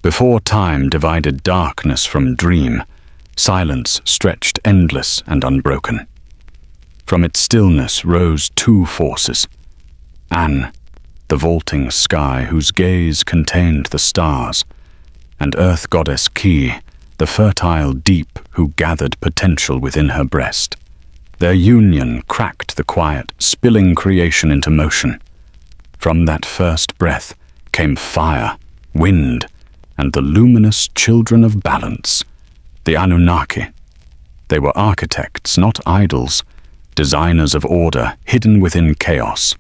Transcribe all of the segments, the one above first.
Before time divided darkness from dream, silence stretched endless and unbroken. From its stillness rose two forces. An, the vaulting sky whose gaze contained the stars, and earth goddess Ki, the fertile deep who gathered potential within her breast. Their union cracked the quiet, spilling creation into motion. From that first breath came fire, wind, and the luminous children of balance, the Anunnaki. They were architects, not idols, designers of order hidden within chaos.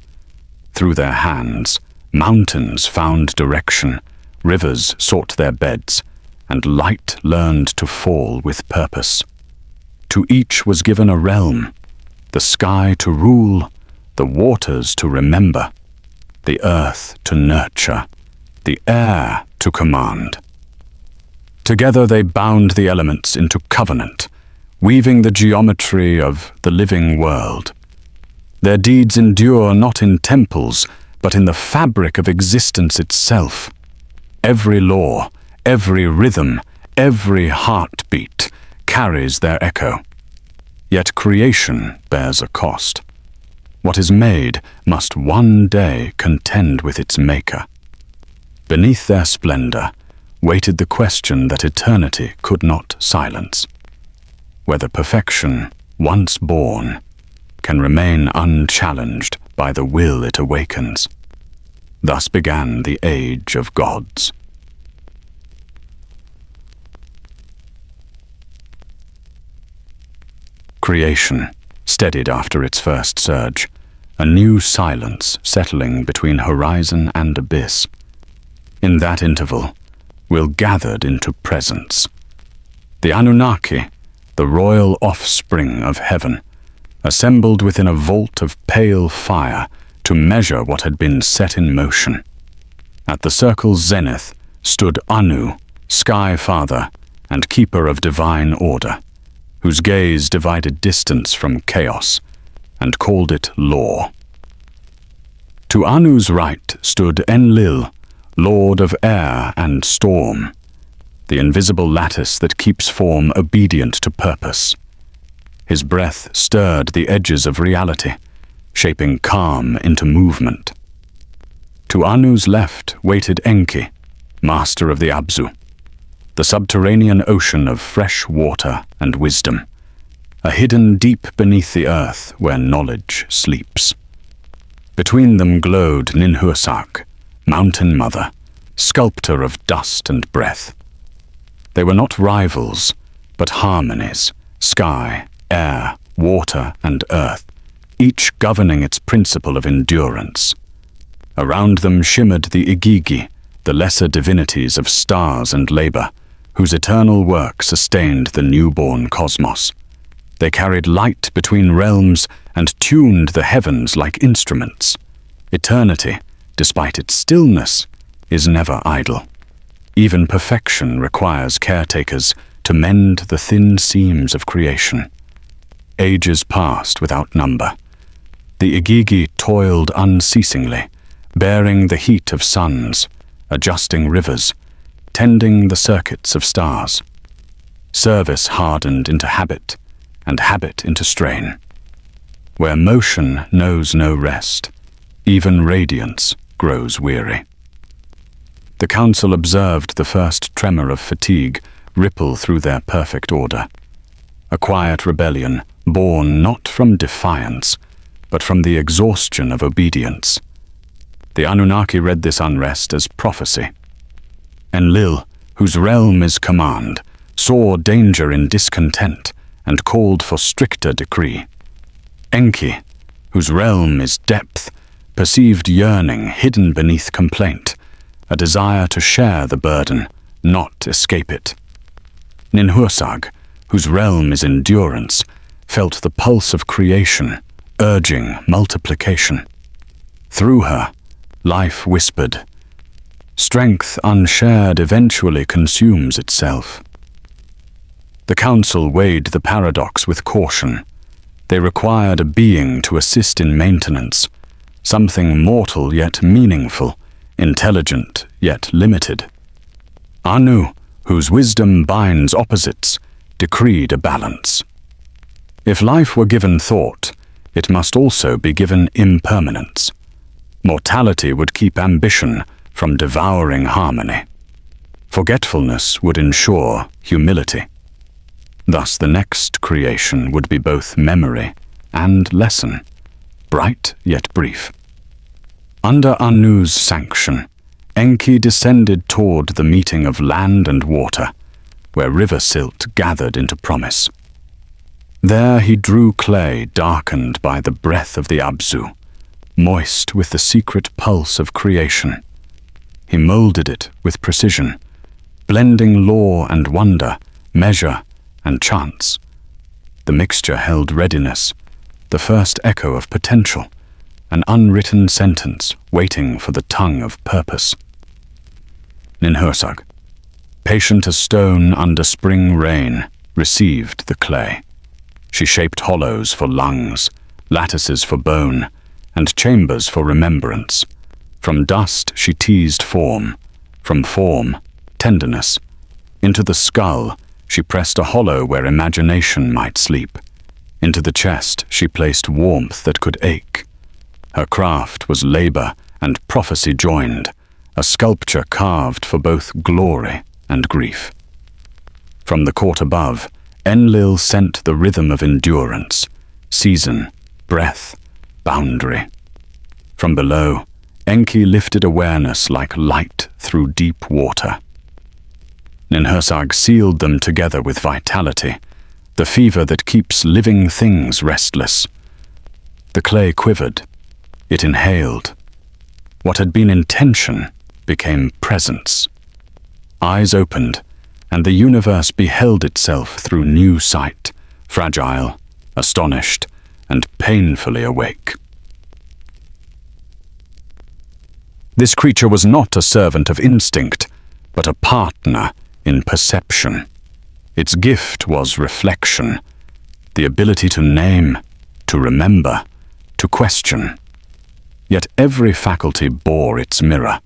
Through their hands, mountains found direction, rivers sought their beds, and light learned to fall with purpose. To each was given a realm, the sky to rule, the waters to remember, the earth to nurture, the air to command. Together they bound the elements into covenant, weaving the geometry of the living world. Their deeds endure not in temples, but in the fabric of existence itself. Every law, every rhythm, every heartbeat carries their echo. Yet creation bears a cost. What is made must one day contend with its maker. Beneath their splendor waited the question that eternity could not silence: whether perfection, once born, can remain unchallenged by the will it awakens. Thus began the age of gods. Creation steadied after its first surge, a new silence settling between horizon and abyss. In that interval, Will gathered into presence. The Anunnaki, the royal offspring of heaven, assembled within a vault of pale fire to measure what had been set in motion. At the circle's zenith stood Anu, Sky Father and keeper of divine order, whose gaze divided distance from chaos and called it law. To Anu's right stood Enlil, lord of air and storm, the invisible lattice that keeps form obedient to purpose. His breath stirred the edges of reality, shaping calm into movement. To Anu's left waited Enki, master of the Abzu, the subterranean ocean of fresh water and wisdom, a hidden deep beneath the earth where knowledge sleeps. Between them glowed Ninhursag, Mountain Mother, sculptor of dust and breath. They were not rivals, but harmonies, sky, air, water, and earth, each governing its principle of endurance. Around them shimmered the Igigi, the lesser divinities of stars and labor, whose eternal work sustained the newborn cosmos. They carried light between realms and tuned the heavens like instruments. Eternity, despite its stillness, is never idle. Even perfection requires caretakers to mend the thin seams of creation. Ages passed without number. The Igigi toiled unceasingly, bearing the heat of suns, adjusting rivers, tending the circuits of stars. Service hardened into habit, and habit into strain. Where motion knows no rest, even radiance grows weary. The council observed the first tremor of fatigue ripple through their perfect order. A quiet rebellion born not from defiance, but from the exhaustion of obedience. The Anunnaki read this unrest as prophecy. Enlil, whose realm is command, saw danger in discontent and called for stricter decree. Enki, whose realm is depth, perceived yearning hidden beneath complaint, a desire to share the burden, not escape it. Ninhursag, whose realm is endurance, felt the pulse of creation, urging multiplication. Through her, life whispered, "Strength unshared eventually consumes itself." The council weighed the paradox with caution. They required a being to assist in maintenance, something mortal yet meaningful, intelligent yet limited. Anu, whose wisdom binds opposites, decreed a balance. If life were given thought, it must also be given impermanence. Mortality would keep ambition from devouring harmony. Forgetfulness would ensure humility. Thus the next creation would be both memory and lesson, bright yet brief. Under Anu's sanction, Enki descended toward the meeting of land and water, where river silt gathered into promise. There he drew clay darkened by the breath of the Abzu, moist with the secret pulse of creation. He molded it with precision, blending law and wonder, measure and chance. The mixture held readiness, the first echo of potential, an unwritten sentence waiting for the tongue of purpose. Ninhursag, patient as stone under spring rain, received the clay. She shaped hollows for lungs, lattices for bone, and chambers for remembrance. From dust she teased form, from form, tenderness. Into the skull she pressed a hollow where imagination might sleep. Into the chest she placed warmth that could ache. Her craft was labor and prophecy joined, a sculpture carved for both glory and grief. From the court above, Enlil sent the rhythm of endurance, season, breath, boundary. From below, Enki lifted awareness like light through deep water. Ninhursag sealed them together with vitality, the fever that keeps living things restless. The clay quivered. It inhaled. What had been intention became presence. Eyes opened, and the universe beheld itself through new sight, fragile, astonished, and painfully awake. This creature was not a servant of instinct, but a partner in perception. Its gift was reflection, the ability to name, to remember, to question. Yet every faculty bore its mirror,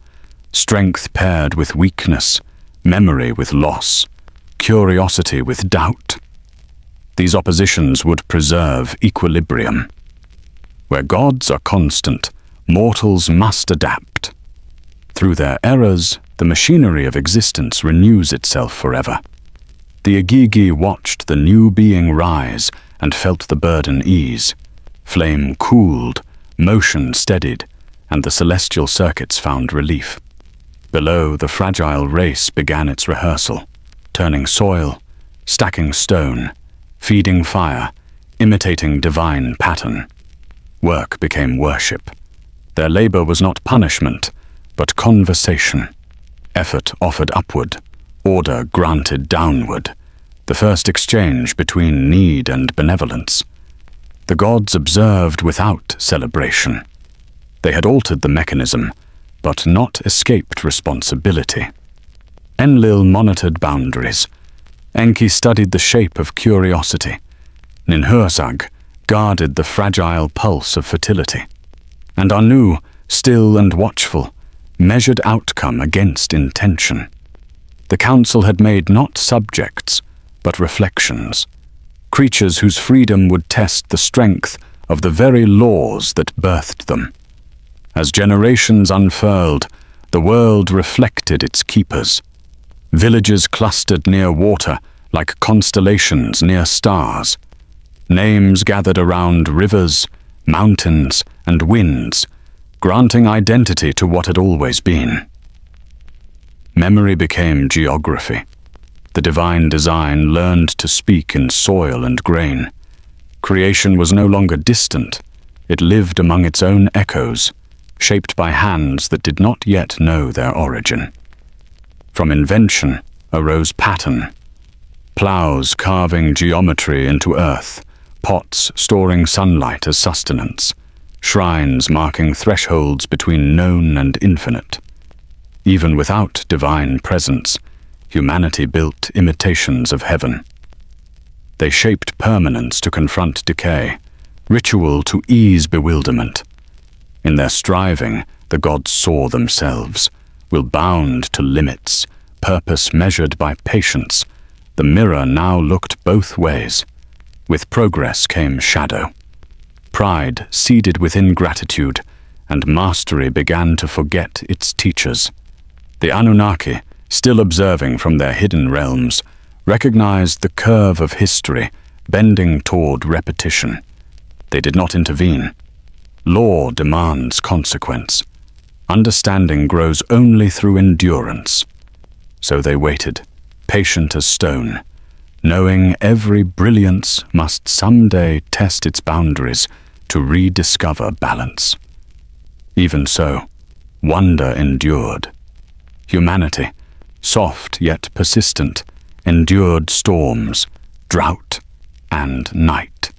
strength paired with weakness, memory with loss, curiosity with doubt. These oppositions would preserve equilibrium. Where gods are constant, mortals must adapt. Through their errors, the machinery of existence renews itself forever. The Igigi watched the new being rise and felt the burden ease. Flame cooled, motion steadied, and the celestial circuits found relief. Below, the fragile race began its rehearsal, turning soil, stacking stone, feeding fire, imitating divine pattern. Work became worship. Their labor was not punishment, but conversation. Effort offered upward, order granted downward, the first exchange between need and benevolence. The gods observed without celebration. They had altered the mechanism, but not escaped responsibility. Enlil monitored boundaries. Enki studied the shape of curiosity. Ninhursag guarded the fragile pulse of fertility. And Anu, still and watchful, measured outcome against intention. The council had made not subjects, but reflections, creatures whose freedom would test the strength of the very laws that birthed them. As generations unfurled, the world reflected its keepers. Villages clustered near water like constellations near stars. Names gathered around rivers, mountains, and winds, granting identity to what had always been. Memory became geography. The divine design learned to speak in soil and grain. Creation was no longer distant. It lived among its own echoes, shaped by hands that did not yet know their origin. From invention arose pattern. Plows carving geometry into earth, pots storing sunlight as sustenance, shrines marking thresholds between known and infinite. Even without divine presence, humanity built imitations of heaven. They shaped permanence to confront decay, ritual to ease bewilderment. In their striving, the gods saw themselves, will bound to limits, purpose measured by patience, the mirror now looked both ways. With progress came shadow. Pride seeded within gratitude, and mastery began to forget its teachers. The Anunnaki, still observing from their hidden realms, recognized the curve of history bending toward repetition. They did not intervene. Law demands consequence. Understanding grows only through endurance. So they waited, patient as stone, knowing every brilliance must someday test its boundaries to rediscover balance. Even so, wonder endured. Humanity, soft yet persistent, endured storms, drought, and night.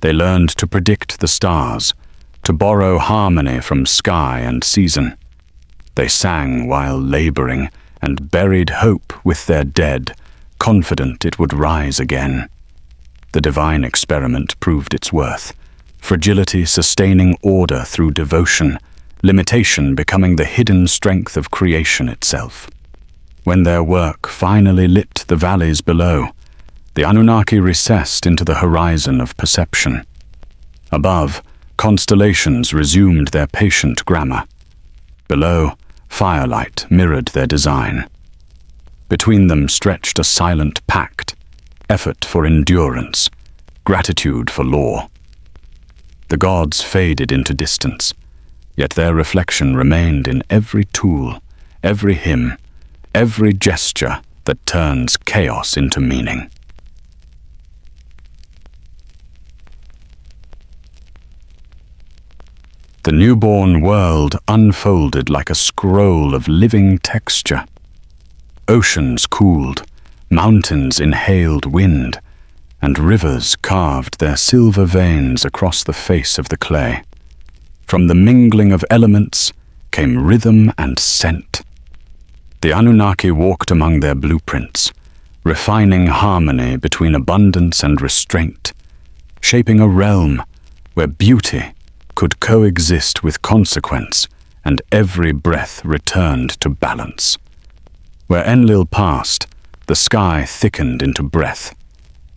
They learned to predict the stars, to borrow harmony from sky and season. They sang while laboring and buried hope with their dead, confident it would rise again. The divine experiment proved its worth, fragility sustaining order through devotion, limitation becoming the hidden strength of creation itself. When their work finally lit the valleys below, the Anunnaki recessed into the horizon of perception. Above, constellations resumed their patient grammar. Below, firelight mirrored their design. Between them stretched a silent pact, effort for endurance, gratitude for law. The gods faded into distance, yet their reflection remained in every tool, every hymn, every gesture that turns chaos into meaning. The newborn world unfolded like a scroll of living texture. Oceans cooled, mountains inhaled wind, and rivers carved their silver veins across the face of the clay. From the mingling of elements came rhythm and scent. The Anunnaki walked among their blueprints, refining harmony between abundance and restraint, shaping a realm where beauty could coexist with consequence and every breath returned to balance. Where Enlil passed, the sky thickened into breath.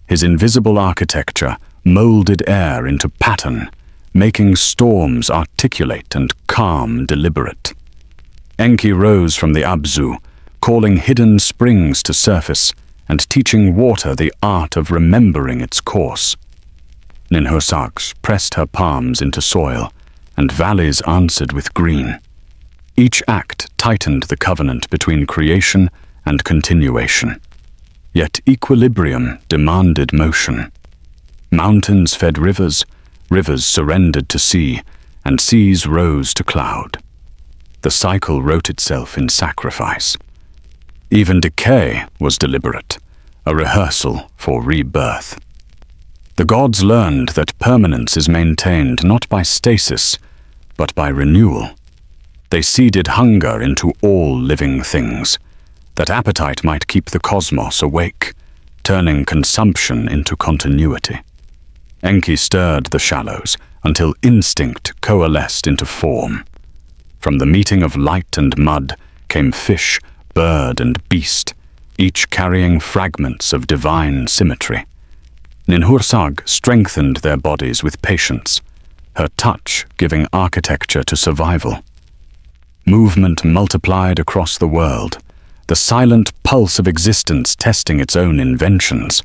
His invisible architecture molded air into pattern, making storms articulate and calm deliberate. Enki rose from the Abzu, calling hidden springs to surface and teaching water the art of remembering its course. Ninhursag pressed her palms into soil, and valleys answered with green. Each act tightened the covenant between creation and continuation. Yet equilibrium demanded motion. Mountains fed rivers, rivers surrendered to sea, and seas rose to cloud. The cycle wrote itself in sacrifice. Even decay was deliberate, a rehearsal for rebirth. The gods learned that permanence is maintained not by stasis, but by renewal. They seeded hunger into all living things, that appetite might keep the cosmos awake, turning consumption into continuity. Enki stirred the shallows until instinct coalesced into form. From the meeting of light and mud came fish, bird, and beast, each carrying fragments of divine symmetry. Ninhursag strengthened their bodies with patience, her touch giving architecture to survival. Movement multiplied across the world, the silent pulse of existence testing its own inventions.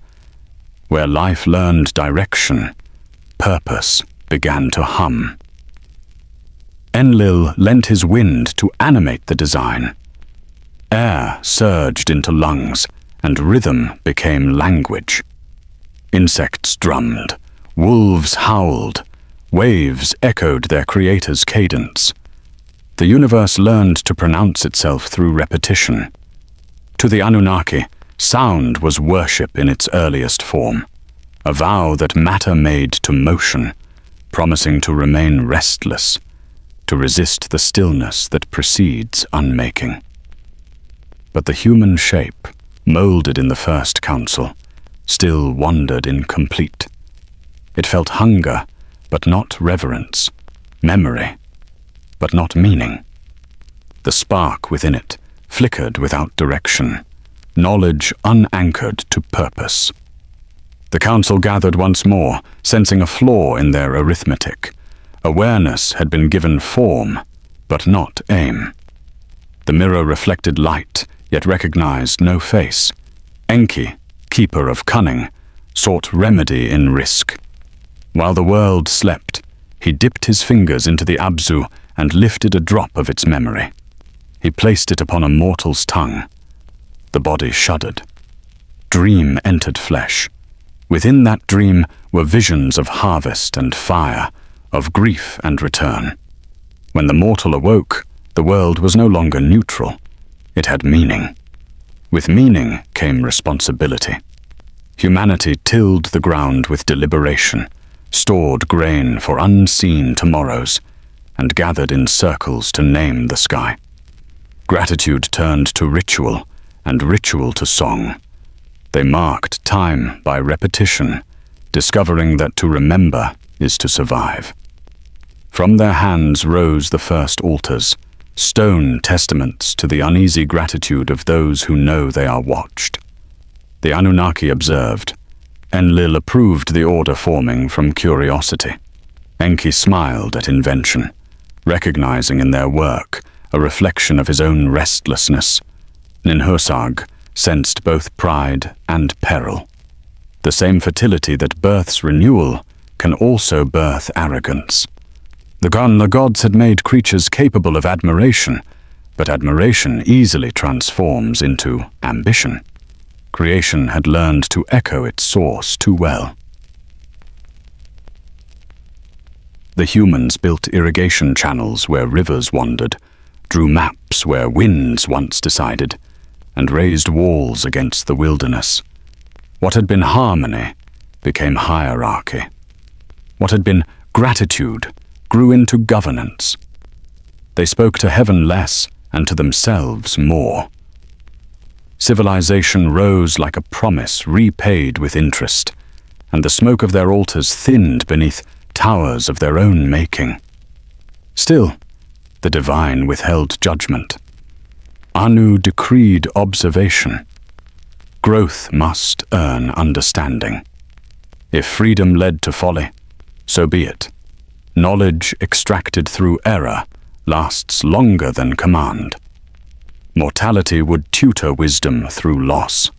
Where life learned direction, purpose began to hum. Enlil lent his wind to animate the design. Air surged into lungs, and rhythm became language. Insects drummed, wolves howled, waves echoed their creator's cadence. The universe learned to pronounce itself through repetition. To the Anunnaki, sound was worship in its earliest form, a vow that matter made to motion, promising to remain restless, to resist the stillness that precedes unmaking. But the human shape, molded in the first council, still wandered incomplete. It felt hunger, but not reverence, memory, but not meaning. The spark within it, flickered without direction, knowledge unanchored to purpose. The council gathered once more, sensing a flaw in their arithmetic. Awareness had been given form, but not aim. The mirror reflected light, yet recognized no face. Enki, keeper of cunning, sought remedy in risk. While the world slept, he dipped his fingers into the Abzu and lifted a drop of its memory. He placed it upon a mortal's tongue. The body shuddered. Dream entered flesh. Within that dream were visions of harvest and fire, of grief and return. When the mortal awoke, the world was no longer neutral. It had meaning. With meaning came responsibility. Humanity tilled the ground with deliberation, stored grain for unseen tomorrows, and gathered in circles to name the sky. Gratitude turned to ritual, and ritual to song. They marked time by repetition, discovering that to remember is to survive. From their hands rose the first altars, stone testaments to the uneasy gratitude of those who know they are watched. The Anunnaki observed. Enlil approved the order forming from curiosity. Enki smiled at invention, recognizing in their work a reflection of his own restlessness. Ninhursag sensed both pride and peril. The same fertility that births renewal can also birth arrogance. The gods had made creatures capable of admiration, but admiration easily transforms into ambition. Creation had learned to echo its source too well. The humans built irrigation channels where rivers wandered, drew maps where winds once decided, and raised walls against the wilderness. What had been harmony became hierarchy. What had been gratitude grew into governance. They spoke to heaven less and to themselves more. Civilization rose like a promise repaid with interest, and the smoke of their altars thinned beneath towers of their own making. Still, the divine withheld judgment. Anu decreed observation. Growth must earn understanding. If freedom led to folly, so be it. Knowledge extracted through error lasts longer than command. Mortality would tutor wisdom through loss.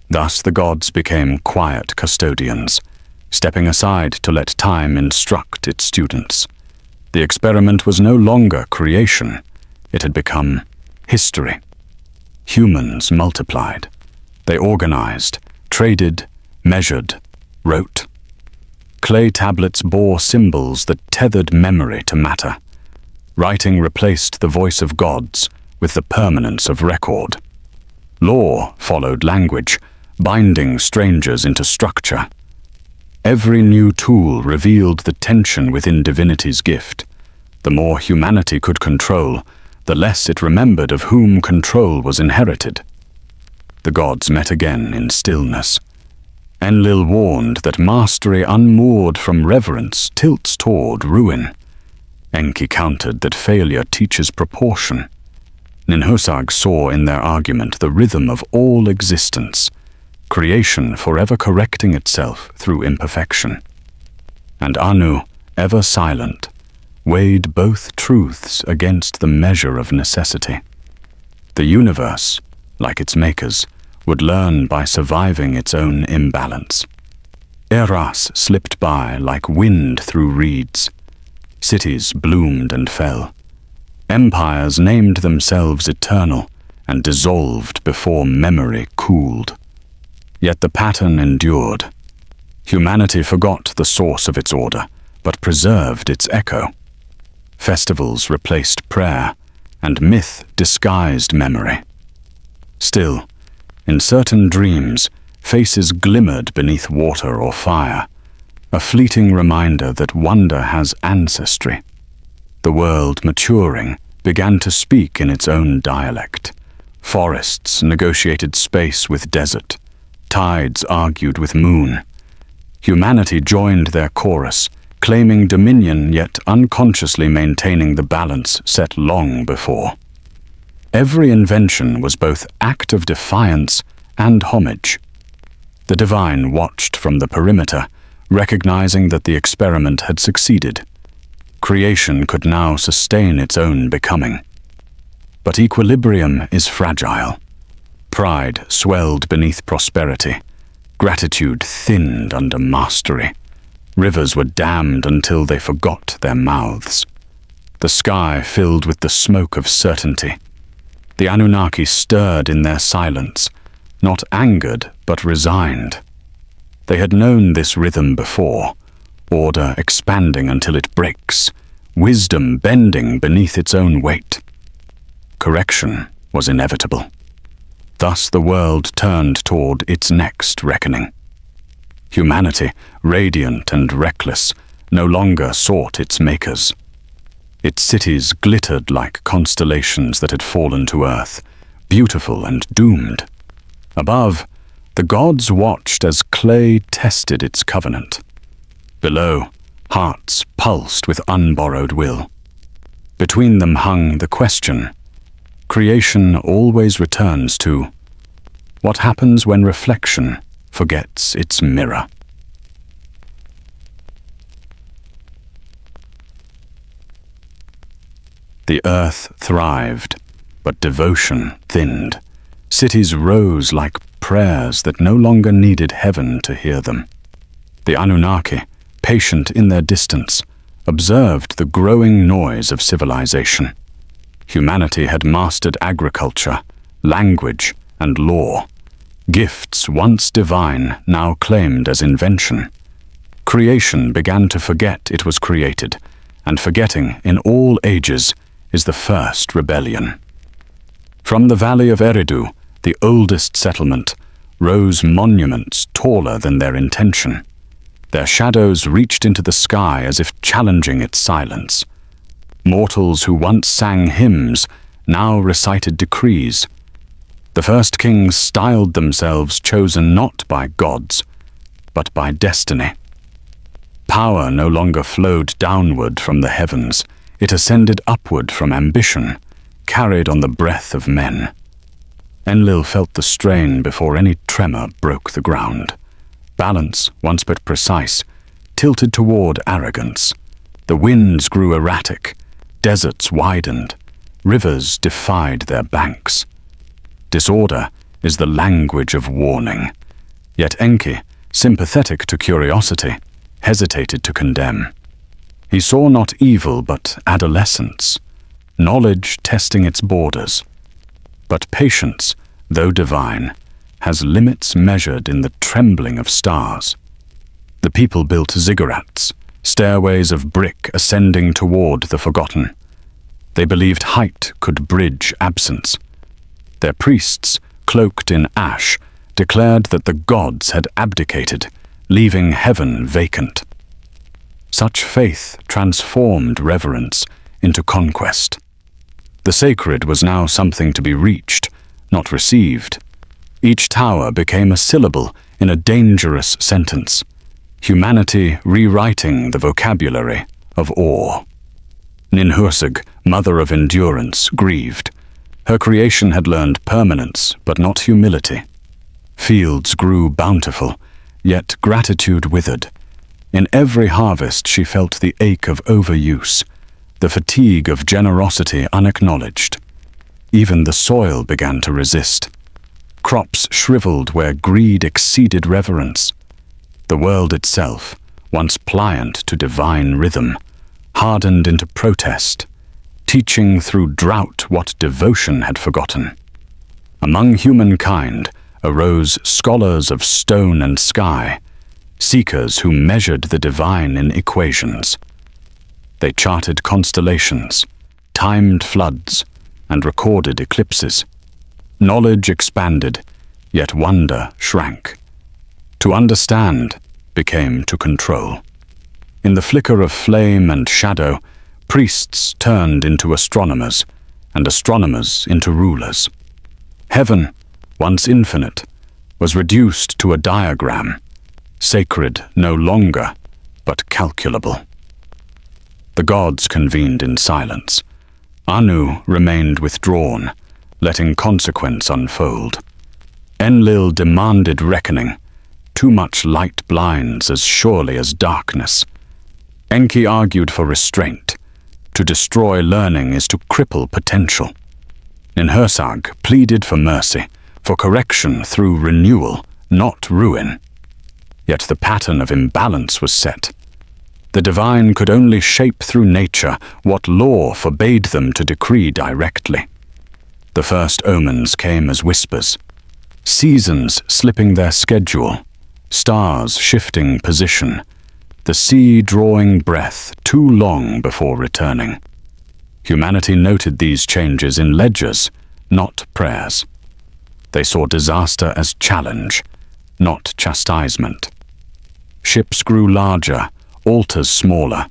Thus the gods became quiet custodians, stepping aside to let time instruct its students. The experiment was no longer creation. It had become history. Humans multiplied. They organized, traded, measured, wrote. Clay tablets bore symbols that tethered memory to matter. Writing replaced the voice of gods with the permanence of record. Law followed language, binding strangers into structure. Every new tool revealed the tension within divinity's gift. The more humanity could control, the less it remembered of whom control was inherited. The gods met again in stillness. Enlil warned that mastery unmoored from reverence tilts toward ruin. Enki countered that failure teaches proportion. Ninhursag saw in their argument the rhythm of all existence, creation forever correcting itself through imperfection. And Anu, ever silent, weighed both truths against the measure of necessity. The universe, like its makers, would learn by surviving its own imbalance. Eras slipped by like wind through reeds. Cities bloomed and fell. Empires named themselves eternal and dissolved before memory cooled. Yet the pattern endured. Humanity forgot the source of its order, but preserved its echo. Festivals replaced prayer, and myth disguised memory. Still, in certain dreams, faces glimmered beneath water or fire, a fleeting reminder that wonder has ancestry. The world, maturing, began to speak in its own dialect. Forests negotiated space with desert. Tides argued with moon. Humanity joined their chorus, claiming dominion yet unconsciously maintaining the balance set long before. Every invention was both act of defiance and homage. The divine watched from the perimeter, recognizing that the experiment had succeeded. Creation could now sustain its own becoming. But equilibrium is fragile. Pride swelled beneath prosperity. Gratitude thinned under mastery. Rivers were dammed until they forgot their mouths. The sky filled with the smoke of certainty. The Anunnaki stirred in their silence, not angered but resigned. They had known this rhythm before, order expanding until it breaks, wisdom bending beneath its own weight. Correction was inevitable. Thus the world turned toward its next reckoning. Humanity, radiant and reckless, no longer sought its makers. Its cities glittered like constellations that had fallen to earth, beautiful and doomed. Above, the gods watched as clay tested its covenant. Below, hearts pulsed with unborrowed will. Between them hung the question: creation always returns to what happens when reflection forgets its mirror. The earth thrived, but devotion thinned. Cities rose like prayers that no longer needed heaven to hear them. The Anunnaki, patient in their distance, observed the growing noise of civilization. Humanity had mastered agriculture, language, and law. Gifts once divine, now claimed as invention. Creation began to forget it was created, and forgetting in all ages is the first rebellion. From the valley of Eridu, the oldest settlement, rose monuments taller than their intention. Their shadows reached into the sky as if challenging its silence. Mortals who once sang hymns now recited decrees. The first kings styled themselves chosen not by gods, but by destiny. Power no longer flowed downward from the heavens. It ascended upward from ambition, carried on the breath of men. Enlil felt the strain before any tremor broke the ground. Balance, once but precise, tilted toward arrogance. The winds grew erratic, deserts widened, rivers defied their banks. Disorder is the language of warning. Yet Enki, sympathetic to curiosity, hesitated to condemn. He saw not evil but adolescence, knowledge testing its borders. But patience, though divine, has limits measured in the trembling of stars. The people built ziggurats, stairways of brick ascending toward the forgotten. They believed height could bridge absence. Their priests, cloaked in ash, declared that the gods had abdicated, leaving heaven vacant. Such faith transformed reverence into conquest. The sacred was now something to be reached, not received. Each tower became a syllable in a dangerous sentence, humanity rewriting the vocabulary of awe. Ninhursag, mother of endurance, grieved. Her creation had learned permanence, but not humility. Fields grew bountiful, yet gratitude withered. In every harvest she felt the ache of overuse, the fatigue of generosity unacknowledged. Even the soil began to resist. Crops shriveled where greed exceeded reverence. The world itself, once pliant to divine rhythm, hardened into protest, teaching through drought what devotion had forgotten. Among humankind arose scholars of stone and sky, seekers who measured the divine in equations. They charted constellations, timed floods, and recorded eclipses. Knowledge expanded, yet wonder shrank. To understand became to control. In the flicker of flame and shadow, priests turned into astronomers, and astronomers into rulers. Heaven, once infinite, was reduced to a diagram, sacred no longer, but calculable. The gods convened in silence. Anu remained withdrawn, letting consequence unfold. Enlil demanded reckoning. Too much light blinds as surely as darkness. Enki argued for restraint. To destroy learning is to cripple potential. Ninhursag pleaded for mercy, for correction through renewal, not ruin. Yet the pattern of imbalance was set. The divine could only shape through nature what law forbade them to decree directly. The first omens came as whispers. Seasons slipping their schedule, stars shifting position, the sea drawing breath too long before returning. Humanity noted these changes in ledgers, not prayers. They saw disaster as challenge, not chastisement. Ships grew larger, altars smaller,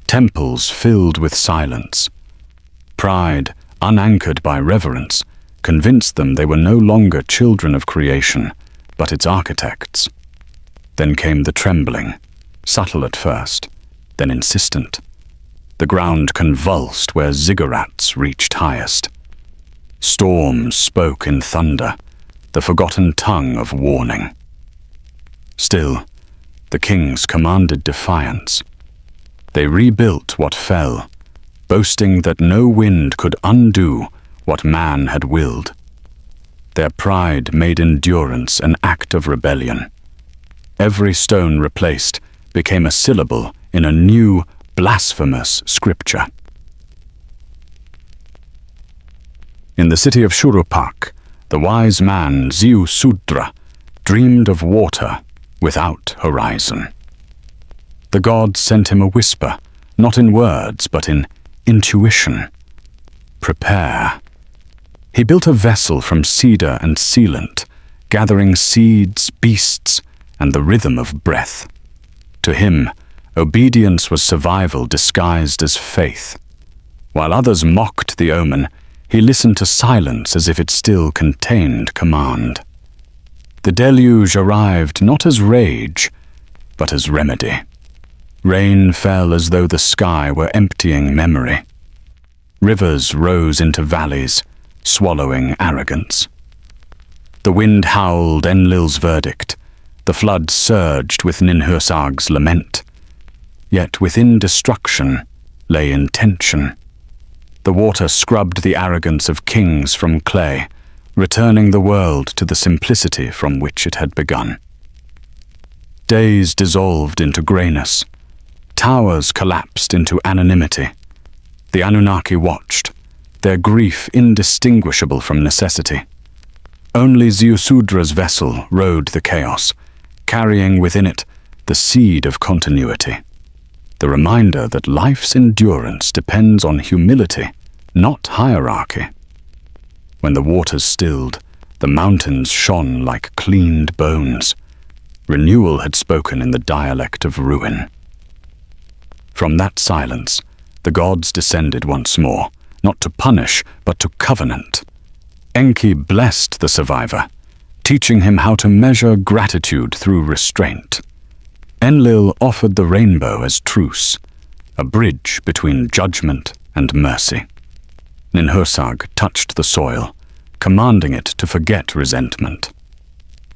temples filled with silence. Pride, unanchored by reverence, convinced them they were no longer children of creation, but its architects. Then came the trembling, subtle at first, then insistent. The ground convulsed where ziggurats reached highest. Storms spoke in thunder, the forgotten tongue of warning. Still, the kings commanded defiance. They rebuilt what fell, boasting that no wind could undo what man had willed. Their pride made endurance an act of rebellion. Every stone replaced became a syllable in a new, blasphemous scripture. In the city of Shurupak, the wise man Ziusudra dreamed of water without horizon. The gods sent him a whisper, not in words, but in intuition. Prepare. He built a vessel from cedar and sealant, gathering seeds, beasts, and the rhythm of breath. To him, obedience was survival disguised as faith. While others mocked the omen, he listened to silence as if it still contained command. The deluge arrived not as rage, but as remedy. Rain fell as though the sky were emptying memory. Rivers rose into valleys, swallowing arrogance. The wind howled Enlil's verdict. The flood surged with Ninhursag's lament. Yet within destruction lay intention. The water scrubbed the arrogance of kings from clay, returning the world to the simplicity from which it had begun. Days dissolved into grayness. Towers collapsed into anonymity. The Anunnaki watched, their grief indistinguishable from necessity. Only Ziusudra's vessel rode the chaos, carrying within it the seed of continuity. The reminder that life's endurance depends on humility, not hierarchy. When the waters stilled, the mountains shone like cleaned bones. Renewal had spoken in the dialect of ruin. From that silence, the gods descended once more, not to punish, but to covenant. Enki blessed the survivor, teaching him how to measure gratitude through restraint. Enlil offered the rainbow as truce, a bridge between judgment and mercy. Ninhursag touched the soil, commanding it to forget resentment.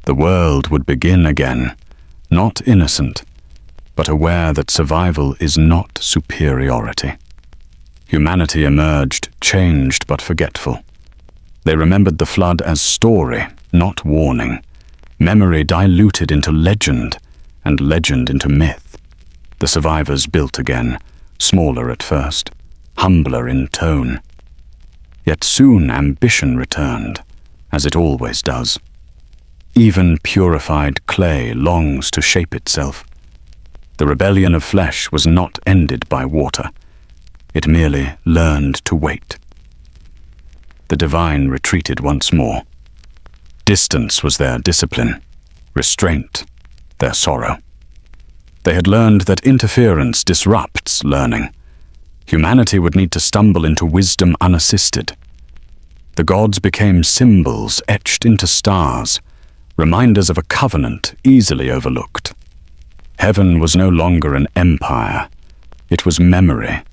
The world would begin again, not innocent, but aware that survival is not superiority. Humanity emerged, changed but forgetful. They remembered the flood as story, not warning, memory diluted into legend, and legend into myth. The survivors built again, smaller at first, humbler in tone. Yet soon ambition returned, as it always does. Even purified clay longs to shape itself. The rebellion of flesh was not ended by water. It merely learned to wait. The divine retreated once more. Distance was their discipline, restraint, their sorrow. They had learned that interference disrupts learning. Humanity would need to stumble into wisdom unassisted. The gods became symbols etched into stars, reminders of a covenant easily overlooked. Heaven was no longer an empire. It was memory,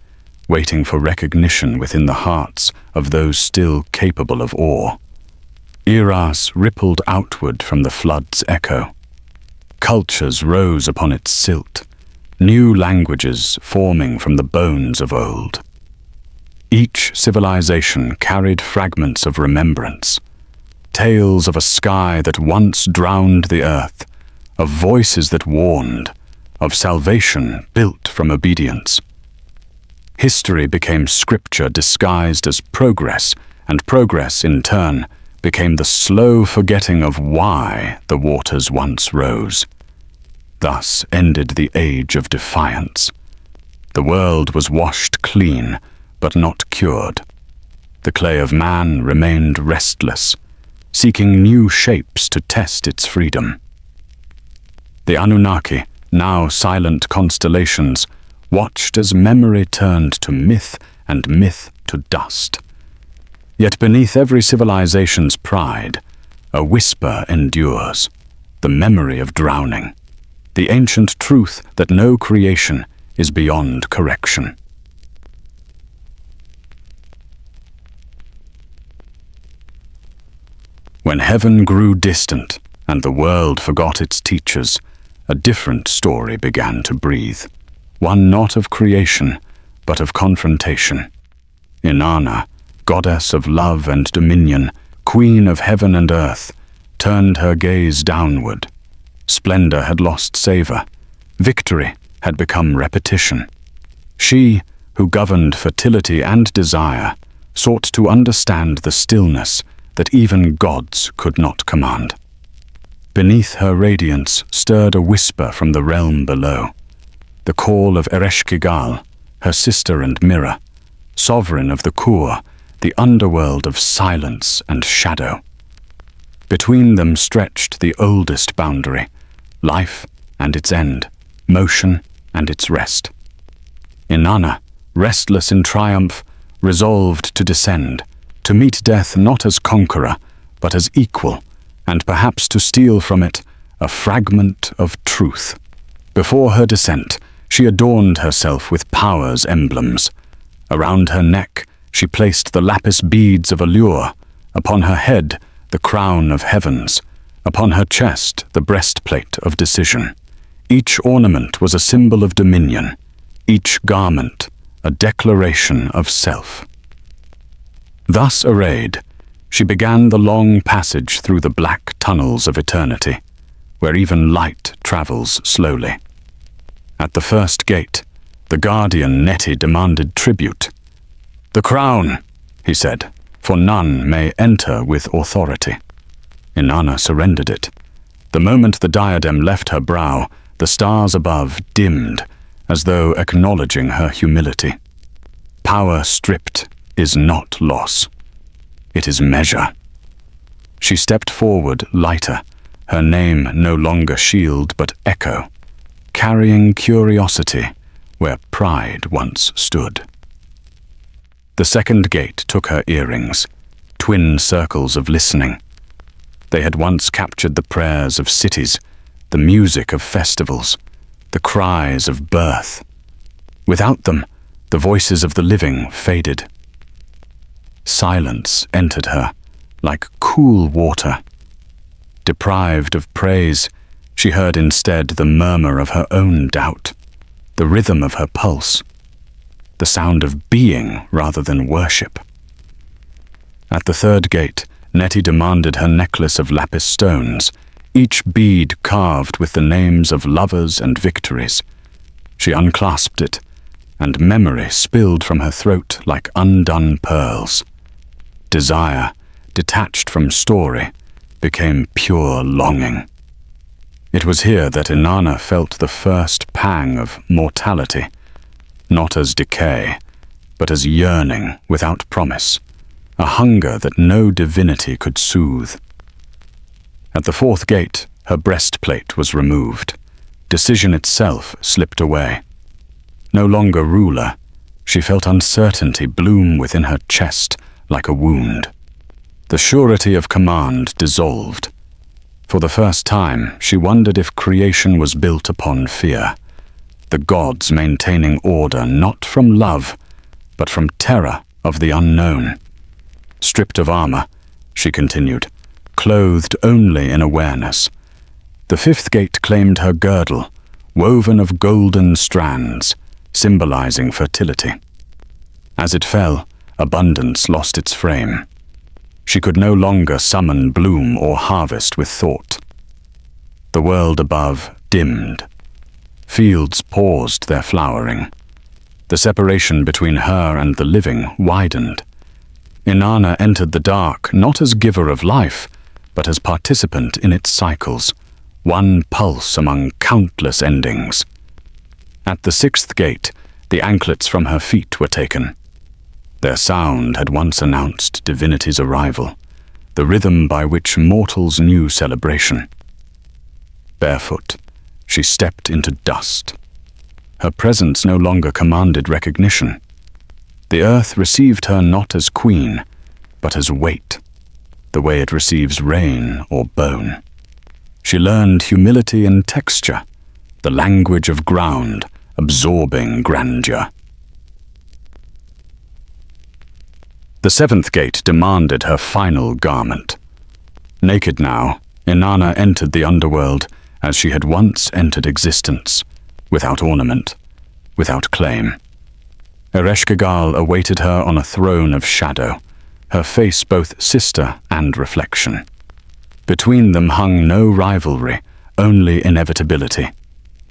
waiting for recognition within the hearts of those still capable of awe. Eras rippled outward from the flood's echo. Cultures rose upon its silt, new languages forming from the bones of old. Each civilization carried fragments of remembrance, tales of a sky that once drowned the earth, of voices that warned, of salvation built from obedience. History became scripture disguised as progress, and progress, in turn, became the slow forgetting of why the waters once rose. Thus ended the age of defiance. The world was washed clean, but not cured. The clay of man remained restless, seeking new shapes to test its freedom. The Anunnaki, now silent constellations, watched as memory turned to myth and myth to dust. Yet beneath every civilization's pride, a whisper endures, the memory of drowning, the ancient truth that no creation is beyond correction. When heaven grew distant and the world forgot its teachers, a different story began to breathe, one not of creation, but of confrontation. Inanna, goddess of love and dominion, queen of heaven and earth, turned her gaze downward. Splendor had lost savor. Victory had become repetition. She, who governed fertility and desire, sought to understand the stillness that even gods could not command. Beneath her radiance stirred a whisper from the realm below, the call of Ereshkigal, her sister and mirror, sovereign of the Kur, the underworld of silence and shadow. Between them stretched the oldest boundary, life and its end, motion and its rest. Inanna, restless in triumph, resolved to descend, to meet death not as conqueror, but as equal, and perhaps to steal from it a fragment of truth. Before her descent, she adorned herself with power's emblems. Around her neck, she placed the lapis beads of allure, upon her head, the crown of heavens, upon her chest, the breastplate of decision. Each ornament was a symbol of dominion, each garment a declaration of self. Thus arrayed, she began the long passage through the black tunnels of eternity, where even light travels slowly. At the first gate, the guardian Neti demanded tribute. "The crown," he said, "for none may enter with authority." Inanna surrendered it. The moment the diadem left her brow, the stars above dimmed, as though acknowledging her humility. Power stripped is not loss. It is measure. She stepped forward lighter, her name no longer shield but echo, carrying curiosity where pride once stood. The second gate took her earrings, twin circles of listening. They had once captured the prayers of cities, the music of festivals, the cries of birth. Without them, the voices of the living faded. Silence entered her, like cool water. Deprived of praise, she heard instead the murmur of her own doubt, the rhythm of her pulse, the sound of being rather than worship. At the third gate, Neti demanded her necklace of lapis stones, each bead carved with the names of lovers and victories. She unclasped it, and memory spilled from her throat like undone pearls. Desire, detached from story, became pure longing. It was here that Inanna felt the first pang of mortality, not as decay, but as yearning without promise, a hunger that no divinity could soothe. At the fourth gate, her breastplate was removed. Decision itself slipped away. No longer ruler, she felt uncertainty bloom within her chest like a wound. The surety of command dissolved. For the first time, she wondered if creation was built upon fear, the gods maintaining order not from love, but from terror of the unknown. Stripped of armor, she continued, clothed only in awareness. The fifth gate claimed her girdle, woven of golden strands, symbolizing fertility. As it fell, abundance lost its frame. She could no longer summon bloom or harvest with thought. The world above dimmed. Fields paused their flowering. The separation between her and the living widened. Inanna entered the dark not as giver of life, but as participant in its cycles, one pulse among countless endings. At the sixth gate, the anklets from her feet were taken. Their sound had once announced divinity's arrival, the rhythm by which mortals knew celebration. Barefoot, she stepped into dust. Her presence no longer commanded recognition. The earth received her not as queen, but as weight, the way it receives rain or bone. She learned humility in texture, the language of ground, absorbing grandeur. The seventh gate demanded her final garment. Naked now, Inanna entered the underworld as she had once entered existence, without ornament, without claim. Ereshkigal awaited her on a throne of shadow, her face both sister and reflection. Between them hung no rivalry, only inevitability.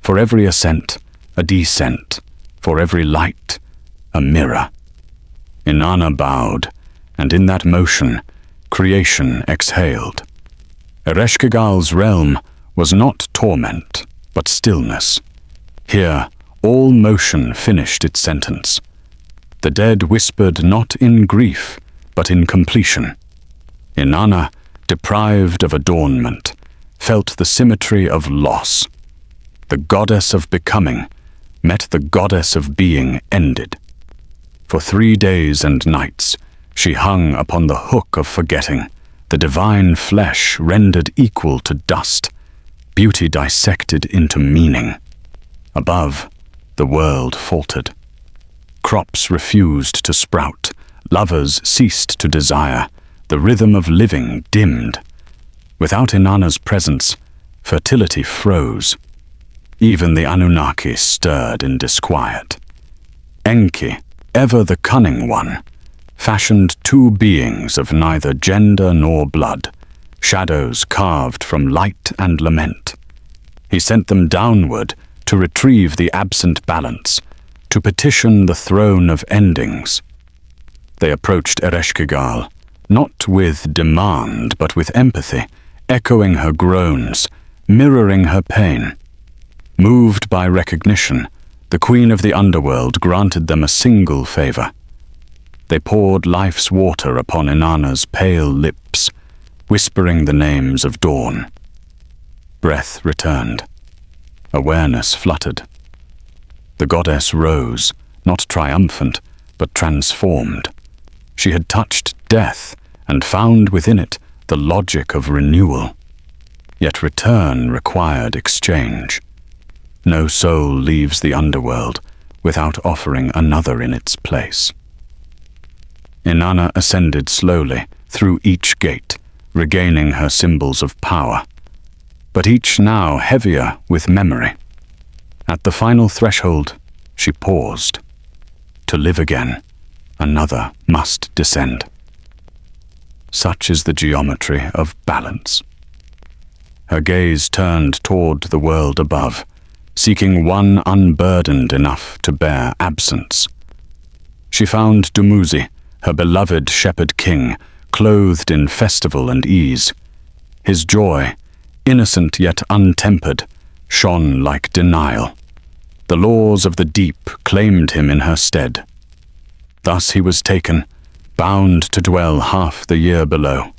For every ascent, a descent. For every light, a mirror. Inanna bowed, and in that motion, creation exhaled. Ereshkigal's realm was not torment, but stillness. Here, all motion finished its sentence. The dead whispered not in grief, but in completion. Inanna, deprived of adornment, felt the symmetry of loss. The goddess of becoming met the goddess of being ended. For 3 days and nights, she hung upon the hook of forgetting, the divine flesh rendered equal to dust, beauty dissected into meaning. Above, the world faltered. Crops refused to sprout, lovers ceased to desire, the rhythm of living dimmed. Without Inanna's presence, fertility froze. Even the Anunnaki stirred in disquiet. Enki, ever the cunning one, fashioned 2 beings of neither gender nor blood, shadows carved from light and lament. He sent them downward to retrieve the absent balance, to petition the throne of endings. They approached Ereshkigal, not with demand but with empathy, echoing her groans, mirroring her pain. Moved by recognition, the queen of the underworld granted them a single favor. They poured life's water upon Inanna's pale lips, whispering the names of dawn. Breath returned. Awareness fluttered. The goddess rose, not triumphant, but transformed. She had touched death and found within it the logic of renewal. Yet return required exchange. No soul leaves the underworld without offering another in its place. Inanna ascended slowly through each gate, regaining her symbols of power, but each now heavier with memory. At the final threshold, she paused. To live again, another must descend. Such is the geometry of balance. Her gaze turned toward the world above, seeking one unburdened enough to bear absence. She found Dumuzi, her beloved shepherd king, clothed in festival and ease. His joy, innocent yet untempered, shone like denial. The laws of the deep claimed him in her stead. Thus he was taken, bound to dwell half the year below,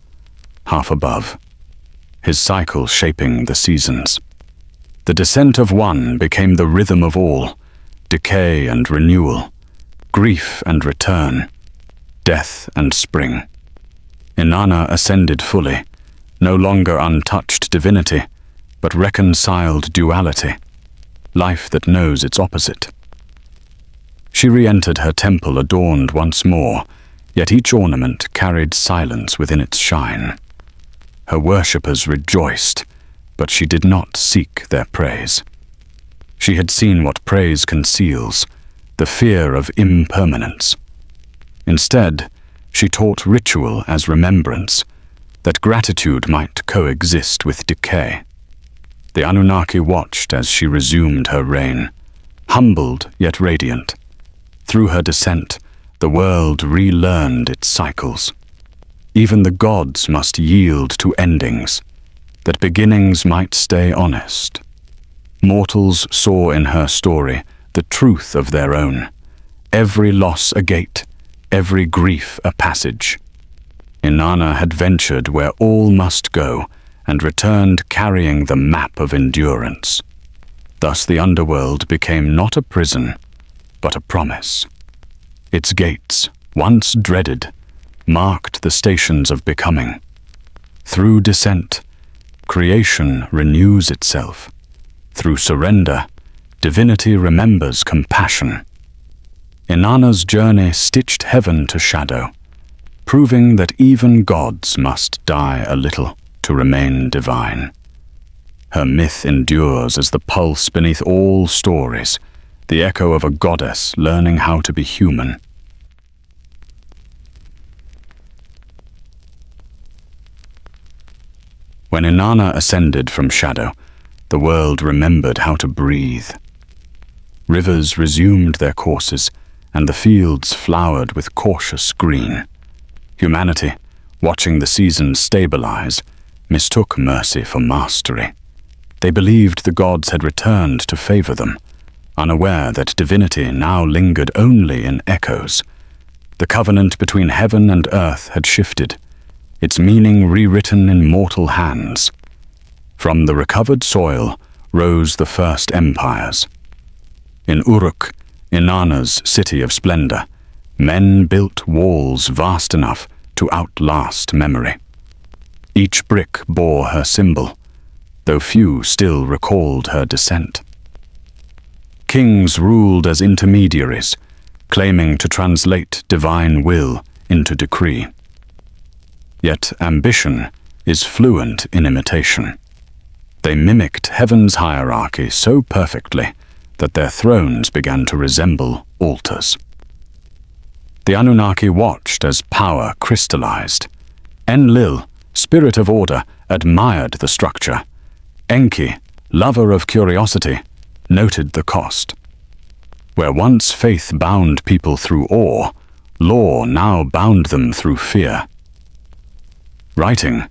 half above, his cycle shaping the seasons. The descent of one became the rhythm of all, decay and renewal, grief and return, death and spring. Inanna ascended fully, no longer untouched divinity, but reconciled duality, life that knows its opposite. She re-entered her temple adorned once more, yet each ornament carried silence within its shine. Her worshippers rejoiced, but she did not seek their praise. She had seen what praise conceals, the fear of impermanence. Instead, she taught ritual as remembrance, that gratitude might coexist with decay. The Anunnaki watched as she resumed her reign, humbled yet radiant. Through her descent, the world relearned its cycles. Even the gods must yield to endings, that beginnings might stay honest. Mortals saw in her story the truth of their own, every loss a gate, every grief a passage. Inanna had ventured where all must go, and returned carrying the map of endurance. Thus the underworld became not a prison, but a promise. Its gates, once dreaded, marked the stations of becoming. Through descent, creation renews itself. Through surrender, divinity remembers compassion. Inanna's journey stitched heaven to shadow, proving that even gods must die a little to remain divine. Her myth endures as the pulse beneath all stories, the echo of a goddess learning how to be human. When Inanna ascended from shadow, the world remembered how to breathe. Rivers resumed their courses, and the fields flowered with cautious green. Humanity, watching the seasons stabilize, mistook mercy for mastery. They believed the gods had returned to favor them, unaware that divinity now lingered only in echoes. The covenant between heaven and earth had shifted, its meaning rewritten in mortal hands. From the recovered soil rose the first empires. In Uruk, Inanna's city of splendor, men built walls vast enough to outlast memory. Each brick bore her symbol, though few still recalled her descent. Kings ruled as intermediaries, claiming to translate divine will into decree. Yet ambition is fluent in imitation. They mimicked heaven's hierarchy so perfectly that their thrones began to resemble altars. The Anunnaki watched as power crystallized. Enlil, spirit of order, admired the structure. Enki, lover of curiosity, noted the cost. Where once faith bound people through awe, law now bound them through fear. Writing,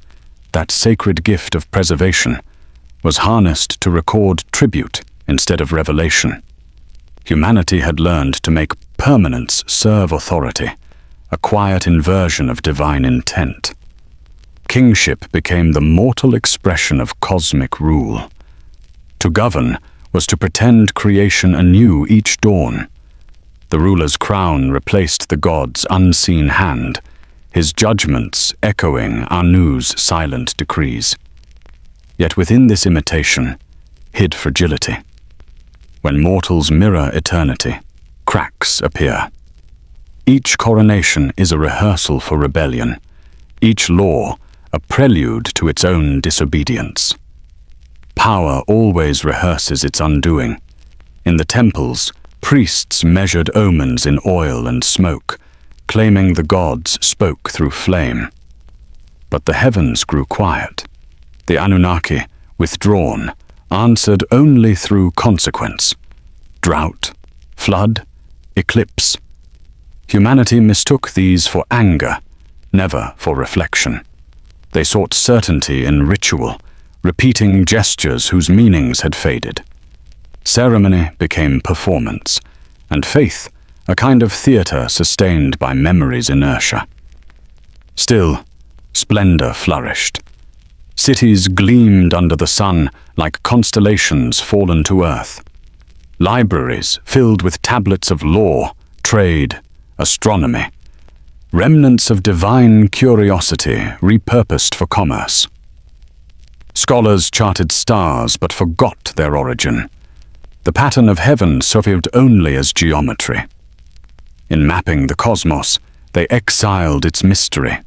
that sacred gift of preservation, was harnessed to record tribute instead of revelation. Humanity had learned to make permanence serve authority, a quiet inversion of divine intent. Kingship became the mortal expression of cosmic rule. To govern was to pretend creation anew each dawn. The ruler's crown replaced the god's unseen hand, his judgments echoing Anu's silent decrees. Yet within this imitation hid fragility. When mortals mirror eternity, cracks appear. Each coronation is a rehearsal for rebellion, each law a prelude to its own disobedience. Power always rehearses its undoing. In the temples, priests measured omens in oil and smoke, claiming the gods spoke through flame. But the heavens grew quiet. The Anunnaki, withdrawn, answered only through consequence. Drought, flood, eclipse. Humanity mistook these for anger, never for reflection. They sought certainty in ritual, repeating gestures whose meanings had faded. Ceremony became performance, and faith a kind of theater sustained by memory's inertia. Still, splendor flourished. Cities gleamed under the sun like constellations fallen to earth. Libraries filled with tablets of law, trade, astronomy. Remnants of divine curiosity repurposed for commerce. Scholars charted stars but forgot their origin. The pattern of heaven survived only as geometry. In mapping the cosmos, they exiled its mystery.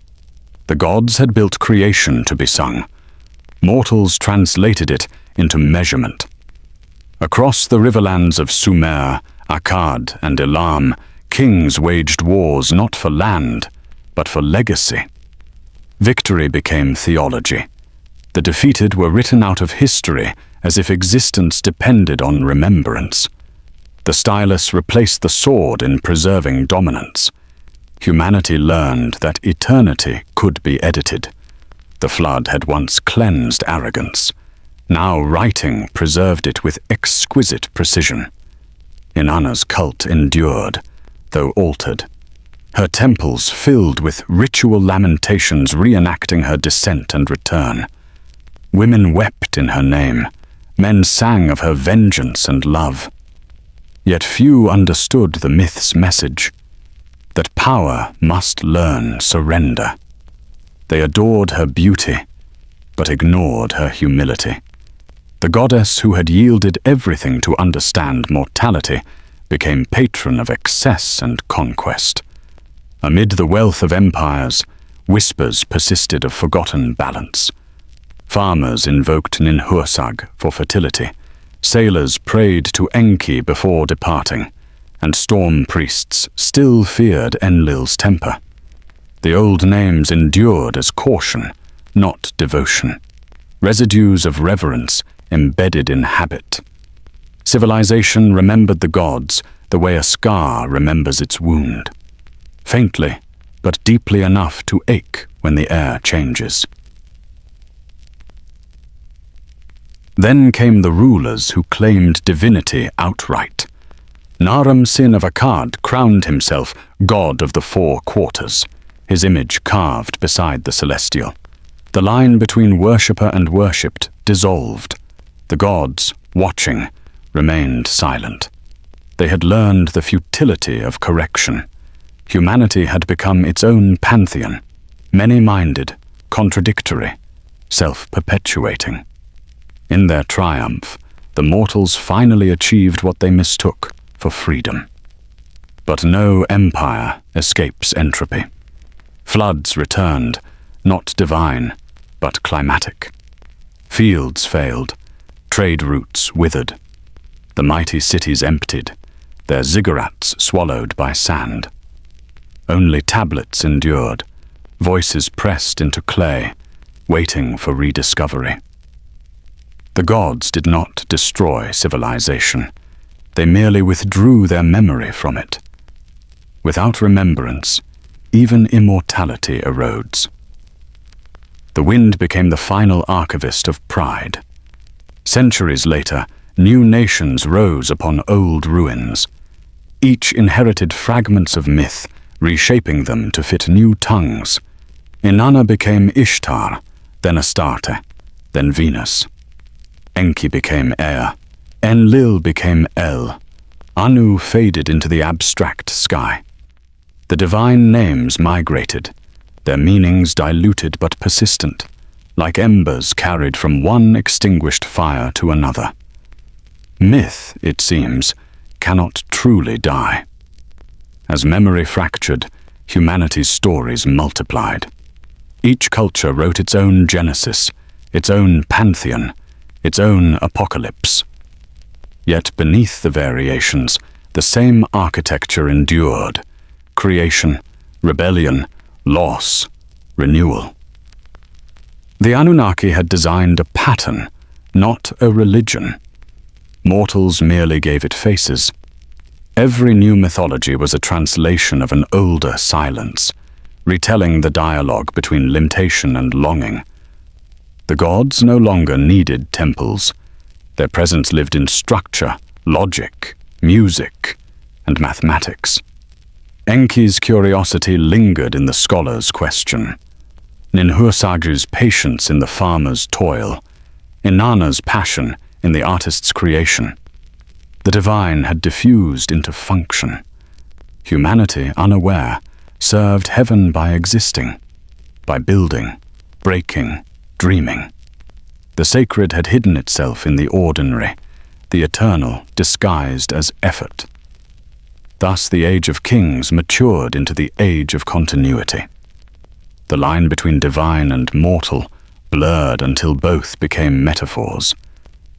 The gods had built creation to be sung. Mortals translated it into measurement. Across the riverlands of Sumer, Akkad, and Elam, kings waged wars not for land, but for legacy. Victory became theology. The defeated were written out of history as if existence depended on remembrance. The stylus replaced the sword in preserving dominance. Humanity learned that eternity could be edited. The flood had once cleansed arrogance. Now writing preserved it with exquisite precision. Inanna's cult endured, though altered. Her temples filled with ritual lamentations reenacting her descent and return. Women wept in her name. Men sang of her vengeance and love. Yet few understood the myth's message, that power must learn surrender. They adored her beauty, but ignored her humility. The goddess who had yielded everything to understand mortality became patron of excess and conquest. Amid the wealth of empires, whispers persisted of forgotten balance. Farmers invoked Ninhursag for fertility. Sailors prayed to Enki before departing, and storm priests still feared Enlil's temper. The old names endured as caution, not devotion, residues of reverence embedded in habit. Civilization remembered the gods the way a scar remembers its wound, faintly, but deeply enough to ache when the air changes. Then came the rulers who claimed divinity outright. Naram-Sin of Akkad crowned himself god of the four quarters, his image carved beside the celestial. The line between worshipper and worshipped dissolved. The gods, watching, remained silent. They had learned the futility of correction. Humanity had become its own pantheon, many-minded, contradictory, self-perpetuating. In their triumph, the mortals finally achieved what they mistook for freedom. But no empire escapes entropy. Floods returned, not divine, but climatic. Fields failed, trade routes withered. The mighty cities emptied, their ziggurats swallowed by sand. Only tablets endured, voices pressed into clay, waiting for rediscovery. The gods did not destroy civilization. They merely withdrew their memory from it. Without remembrance, even immortality erodes. The wind became the final archivist of pride. Centuries later, new nations rose upon old ruins. Each inherited fragments of myth, reshaping them to fit new tongues. Inanna became Ishtar, then Astarte, then Venus. Enki became Ea. Enlil became El. Anu faded into the abstract sky. The divine names migrated, their meanings diluted but persistent, like embers carried from one extinguished fire to another. Myth, it seems, cannot truly die. As memory fractured, humanity's stories multiplied. Each culture wrote its own genesis, its own pantheon, its own apocalypse. Yet beneath the variations, the same architecture endured: creation, rebellion, loss, renewal. The Anunnaki had designed a pattern, not a religion. Mortals merely gave it faces. Every new mythology was a translation of an older silence, retelling the dialogue between limitation and longing. The gods no longer needed temples. Their presence lived in structure, logic, music, and mathematics. Enki's curiosity lingered in the scholar's question. Ninhursag's patience in the farmer's toil. Inanna's passion in the artist's creation. The divine had diffused into function. Humanity, unaware, served heaven by existing, by building, breaking, dreaming. The sacred had hidden itself in the ordinary, the eternal disguised as effort. Thus the Age of Kings matured into the Age of Continuity. The line between divine and mortal blurred until both became metaphors.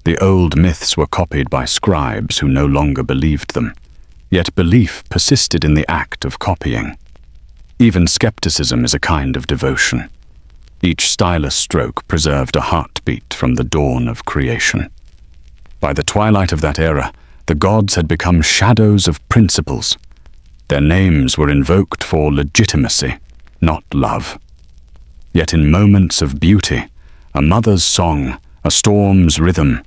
The old myths were copied by scribes who no longer believed them, yet belief persisted in the act of copying. Even skepticism is a kind of devotion. Each stylus stroke preserved a heartbeat from the dawn of creation. By the twilight of that era, the gods had become shadows of principles. Their names were invoked for legitimacy, not love. Yet in moments of beauty, a mother's song, a storm's rhythm,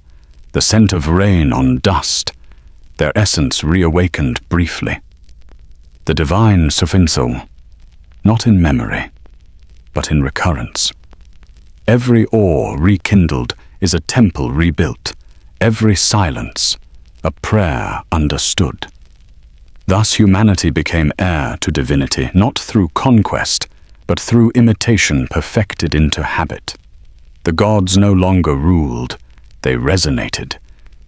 the scent of rain on dust, their essence reawakened briefly. The divine Sufinsel, not in memory, but in recurrence. Every ore rekindled is a temple rebuilt, every silence, a prayer understood. Thus humanity became heir to divinity, not through conquest, but through imitation perfected into habit. The gods no longer ruled, they resonated.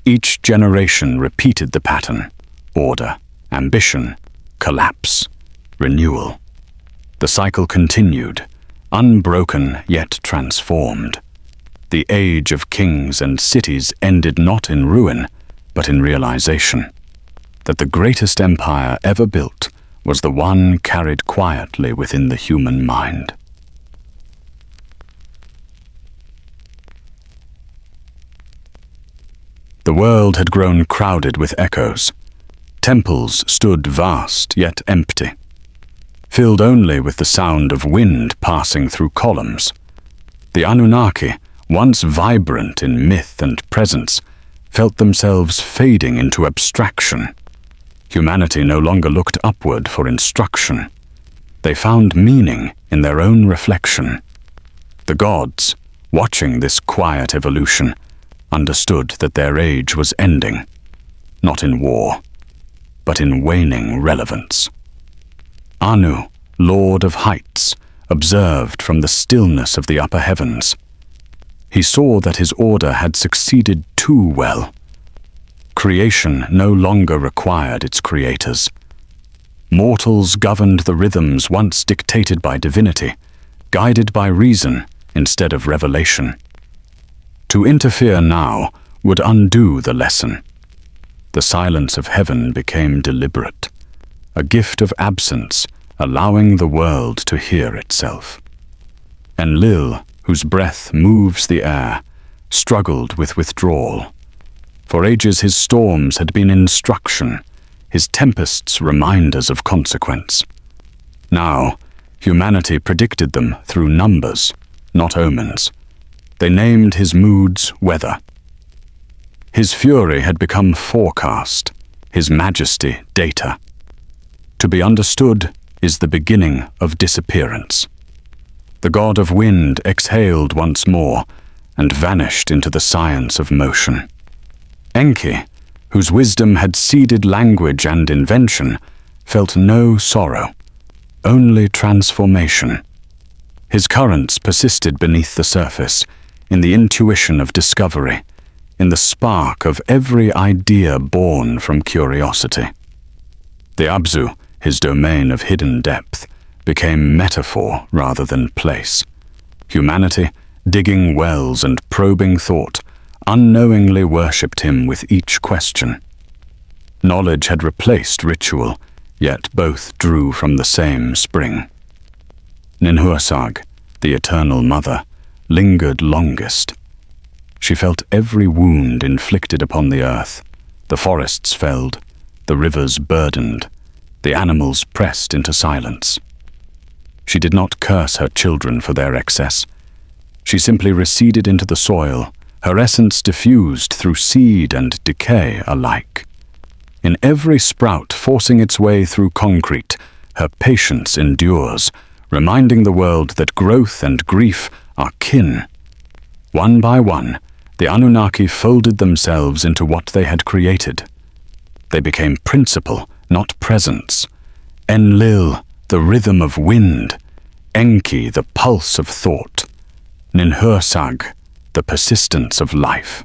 Each generation repeated the pattern: order, ambition, collapse, renewal. The cycle continued, unbroken yet transformed. The Age of Kings and cities ended not in ruin, but in realization that the greatest empire ever built was the one carried quietly within the human mind. The world had grown crowded with echoes. Temples stood vast yet empty, filled only with the sound of wind passing through columns. The Anunnaki, once vibrant in myth and presence, felt themselves fading into abstraction. Humanity no longer looked upward for instruction. They found meaning in their own reflection. The gods, watching this quiet evolution, understood that their age was ending, not in war, but in waning relevance. Anu, Lord of Heights, observed from the stillness of the upper heavens. He saw that his order had succeeded too well. Creation no longer required its creators. Mortals governed the rhythms once dictated by divinity, guided by reason instead of revelation. To interfere now would undo the lesson. The silence of heaven became deliberate, a gift of absence, allowing the world to hear itself. Enlil, whose breath moves the air, struggled with withdrawal. For ages his storms had been instruction, his tempests reminders of consequence. Now, humanity predicted them through numbers, not omens. They named his moods weather. His fury had become forecast, his majesty data. To be understood is the beginning of disappearance. The god of wind exhaled once more and vanished into the science of motion. Enki, whose wisdom had seeded language and invention, felt no sorrow, only transformation. His currents persisted beneath the surface, in the intuition of discovery, in the spark of every idea born from curiosity. The Abzu, his domain of hidden depth, became metaphor rather than place. Humanity, digging wells and probing thought, unknowingly worshipped him with each question. Knowledge had replaced ritual, yet both drew from the same spring. Ninhursag, the eternal mother, lingered longest. She felt every wound inflicted upon the earth, the forests felled, the rivers burdened, the animals pressed into silence. She did not curse her children for their excess. She simply receded into the soil, her essence diffused through seed and decay alike. In every sprout forcing its way through concrete, her patience endures, reminding the world that growth and grief are kin. One by one, the Anunnaki folded themselves into what they had created. They became principle, not presence. Enlil, the rhythm of wind. Enki, the pulse of thought. Ninhursag, the persistence of life.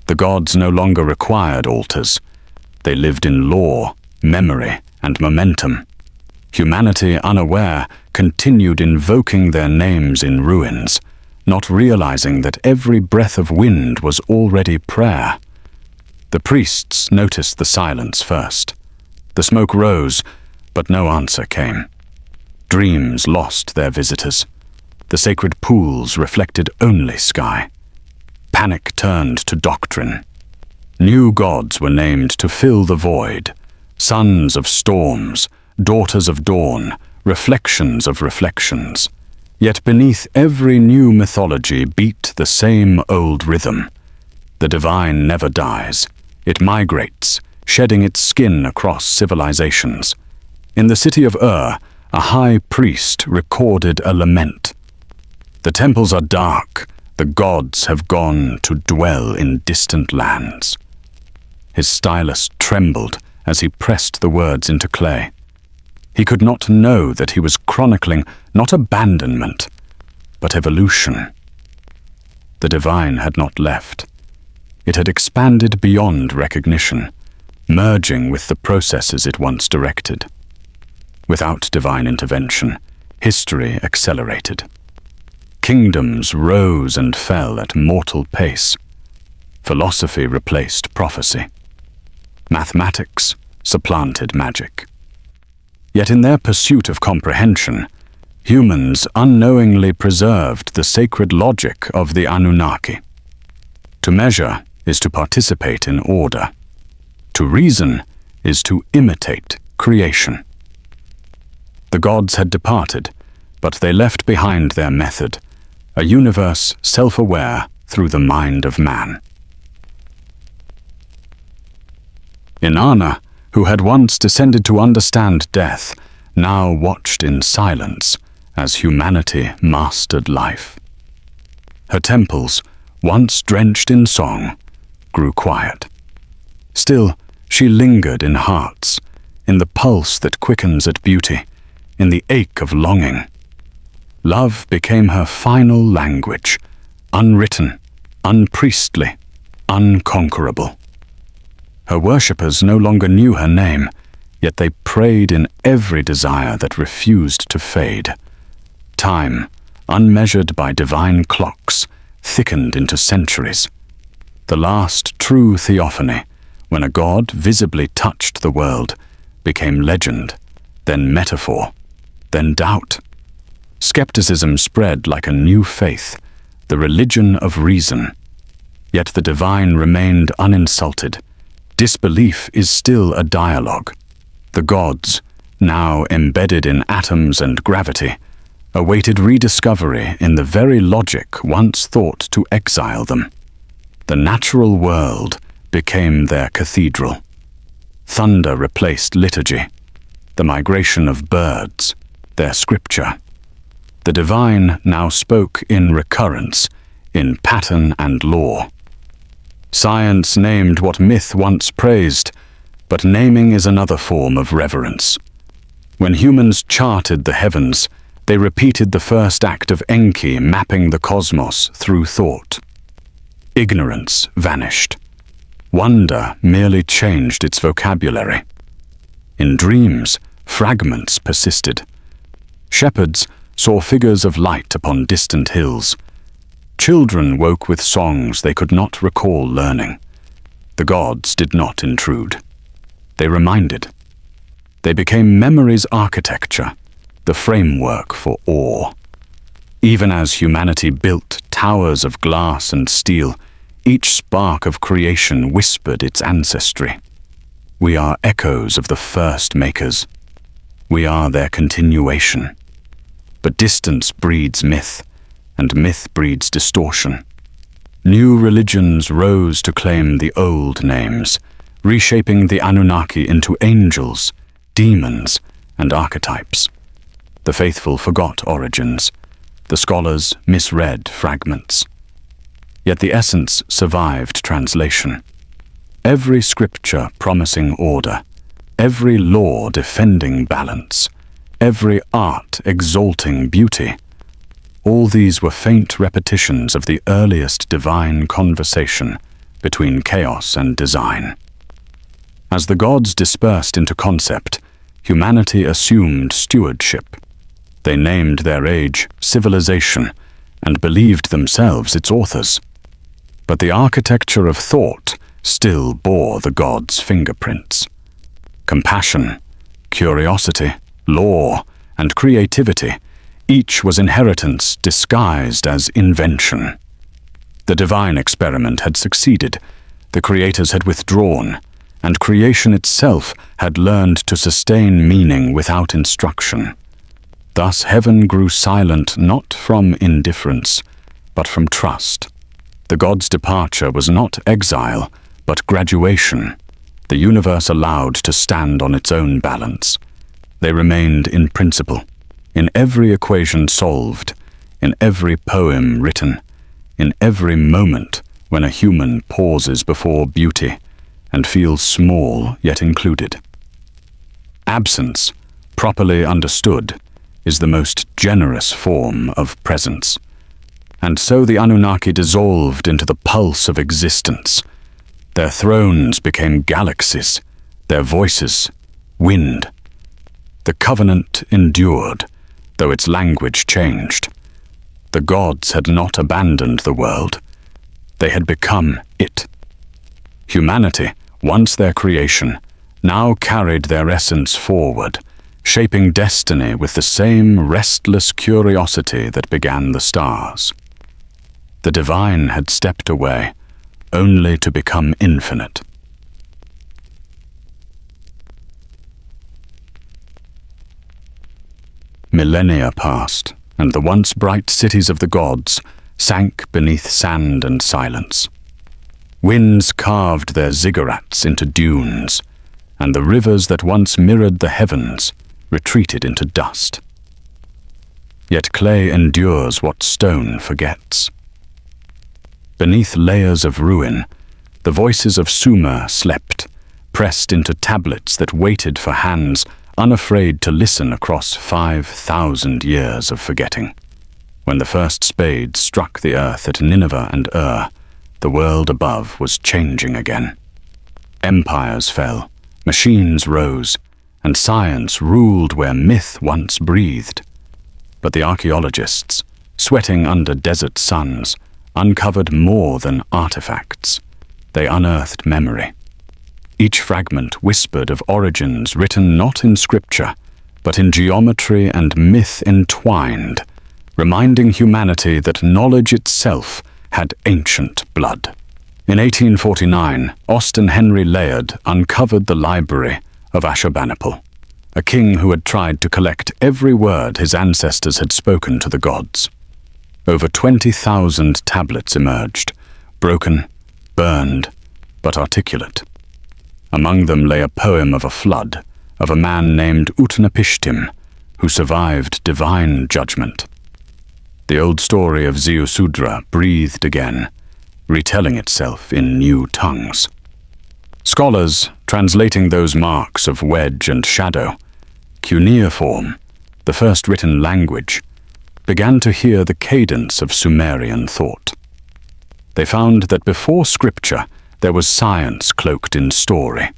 The gods no longer required altars. They lived in law, memory, and momentum. Humanity, unaware, continued invoking their names in ruins, not realizing that every breath of wind was already prayer. The priests noticed the silence first. The smoke rose, but no answer came. Dreams lost their visitors. The sacred pools reflected only sky. Panic turned to doctrine. New gods were named to fill the void. Sons of storms, daughters of dawn, reflections of reflections. Yet beneath every new mythology beat the same old rhythm. The divine never dies. It migrates, shedding its skin across civilizations. In the city of Ur, a high priest recorded a lament. The temples are dark. The gods have gone to dwell in distant lands. His stylus trembled as he pressed the words into clay. He could not know that he was chronicling not abandonment, but evolution. The divine had not left. It had expanded beyond recognition, merging with the processes it once directed. Without divine intervention, history accelerated. Kingdoms rose and fell at mortal pace. Philosophy replaced prophecy. Mathematics supplanted magic. Yet in their pursuit of comprehension, humans unknowingly preserved the sacred logic of the Anunnaki. To measure is to participate in order. To reason is to imitate creation. The gods had departed, but they left behind their method, a universe self-aware through the mind of man. Inanna, who had once descended to understand death, now watched in silence as humanity mastered life. Her temples, once drenched in song, grew quiet. Still, she lingered in hearts, in the pulse that quickens at beauty, in the ache of longing. Love became her final language, unwritten, unpriestly, unconquerable. Her worshippers no longer knew her name, yet they prayed in every desire that refused to fade. Time, unmeasured by divine clocks, thickened into centuries. The last true theophany, when a god visibly touched the world, became legend, then metaphor, then doubt. Skepticism spread like a new faith, the religion of reason. Yet the divine remained uninsulted. Disbelief is still a dialogue. The gods, now embedded in atoms and gravity, awaited rediscovery in the very logic once thought to exile them. The natural world became their cathedral. Thunder replaced liturgy, the migration of birds, their scripture. The divine now spoke in recurrence, in pattern and law. Science named what myth once praised, but naming is another form of reverence. When humans charted the heavens, they repeated the first act of Enki mapping the cosmos through thought. Ignorance vanished. Wonder merely changed its vocabulary. In dreams, fragments persisted. Shepherds saw figures of light upon distant hills. Children woke with songs they could not recall learning. The gods did not intrude. They reminded. They became memory's architecture, the framework for awe. Even as humanity built towers of glass and steel, each spark of creation whispered its ancestry. We are echoes of the first makers. We are their continuation. But distance breeds myth, and myth breeds distortion. New religions rose to claim the old names, reshaping the Anunnaki into angels, demons, and archetypes. The faithful forgot origins. The scholars misread fragments. Yet the essence survived translation. Every scripture promising order, every law defending balance, every art exalting beauty. All these were faint repetitions of the earliest divine conversation between chaos and design. As the gods dispersed into concept, humanity assumed stewardship. They named their age civilization and believed themselves its authors. But the architecture of thought still bore the gods' fingerprints. Compassion, curiosity, law, and creativity, each was inheritance disguised as invention. The divine experiment had succeeded, the creators had withdrawn, and creation itself had learned to sustain meaning without instruction. Thus heaven grew silent not from indifference, but from trust. The gods' departure was not exile, but graduation, the universe allowed to stand on its own balance. They remained in principle, in every equation solved, in every poem written, in every moment when a human pauses before beauty and feels small yet included. Absence, properly understood, is the most generous form of presence. And so the Anunnaki dissolved into the pulse of existence. Their thrones became galaxies, their voices wind. The covenant endured, though its language changed. The gods had not abandoned the world. They had become it. Humanity, once their creation, now carried their essence forward, shaping destiny with the same restless curiosity that began the stars. The divine had stepped away, only to become infinite. Millennia passed, and the once bright cities of the gods sank beneath sand and silence. Winds carved their ziggurats into dunes, and the rivers that once mirrored the heavens retreated into dust. Yet clay endures what stone forgets. Beneath layers of ruin, the voices of Sumer slept, pressed into tablets that waited for hands unafraid to listen across 5,000 years of forgetting. When the first spades struck the earth at Nineveh and the world above was changing again. Empires fell, machines rose, and science ruled where myth once breathed. But the archaeologists, sweating under desert suns, uncovered more than artifacts. They unearthed memory. Each fragment whispered of origins written not in scripture, but in geometry and myth entwined, reminding humanity that knowledge itself had ancient blood. In 1849, Austen Henry Layard uncovered the library of Ashurbanipal, a king who had tried to collect every word his ancestors had spoken to the gods. Over 20,000 tablets emerged, broken, burned, but articulate. Among them lay a poem of a flood, of a man named Utnapishtim, who survived divine judgment. The old story of Ziusudra breathed again, retelling itself in new tongues. Scholars, translating those marks of wedge and shadow, cuneiform, the first written language, began to hear the cadence of Sumerian thought. They found that before scripture there was science cloaked in story,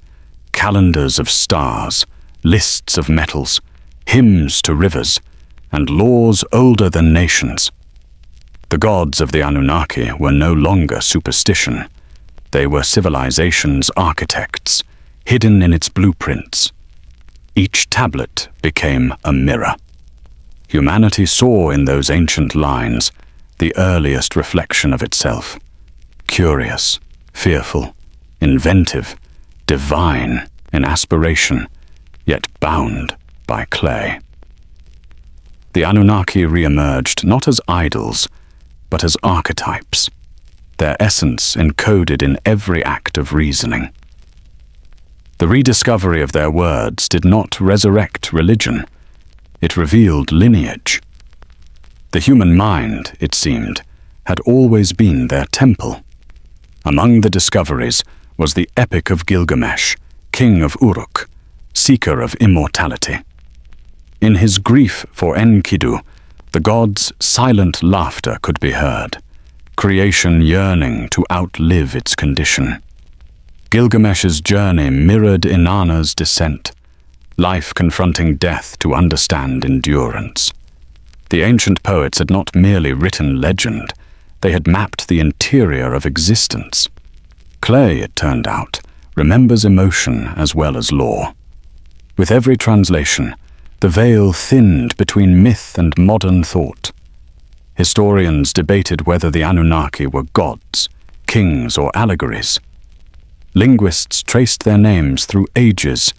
calendars of stars, lists of metals, hymns to rivers, and laws older than nations. The gods of the Anunnaki were no longer superstition. They were civilization's architects, hidden in its blueprints. Each tablet became a mirror. Humanity saw in those ancient lines the earliest reflection of itself, curious, fearful, inventive, divine in aspiration, yet bound by clay. The Anunnaki re-emerged not as idols, but as archetypes, their essence encoded in every act of reasoning. The rediscovery of their words did not resurrect religion. It revealed lineage. The human mind, it seemed, had always been their temple. Among the discoveries was the Epic of Gilgamesh, king of Uruk, seeker of immortality. In his grief for Enkidu, the gods' silent laughter could be heard, creation yearning to outlive its condition. Gilgamesh's journey mirrored Inanna's descent, life confronting death to understand endurance. The ancient poets had not merely written legend, they had mapped the interior of existence. Clay, it turned out, remembers emotion as well as lore. With every translation, the veil thinned between myth and modern thought. Historians debated whether the Anunnaki were gods, kings, or allegories. Linguists traced their names through ages,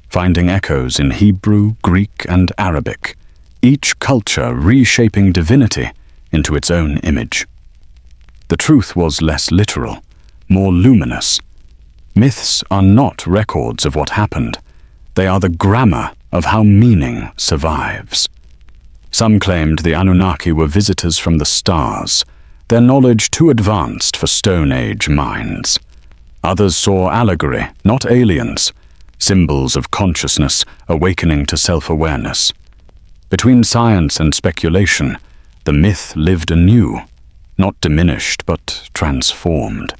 finding echoes in Hebrew, Greek, and Arabic, each culture reshaping divinity into its own image. The truth was less literal, more luminous. Myths are not records of what happened. They are the grammar of how meaning survives. Some claimed the Anunnaki were visitors from the stars, their knowledge too advanced for Stone Age minds. Others saw allegory, not aliens, symbols of consciousness awakening to self-awareness. Between science and speculation, the myth lived anew, not diminished but transformed.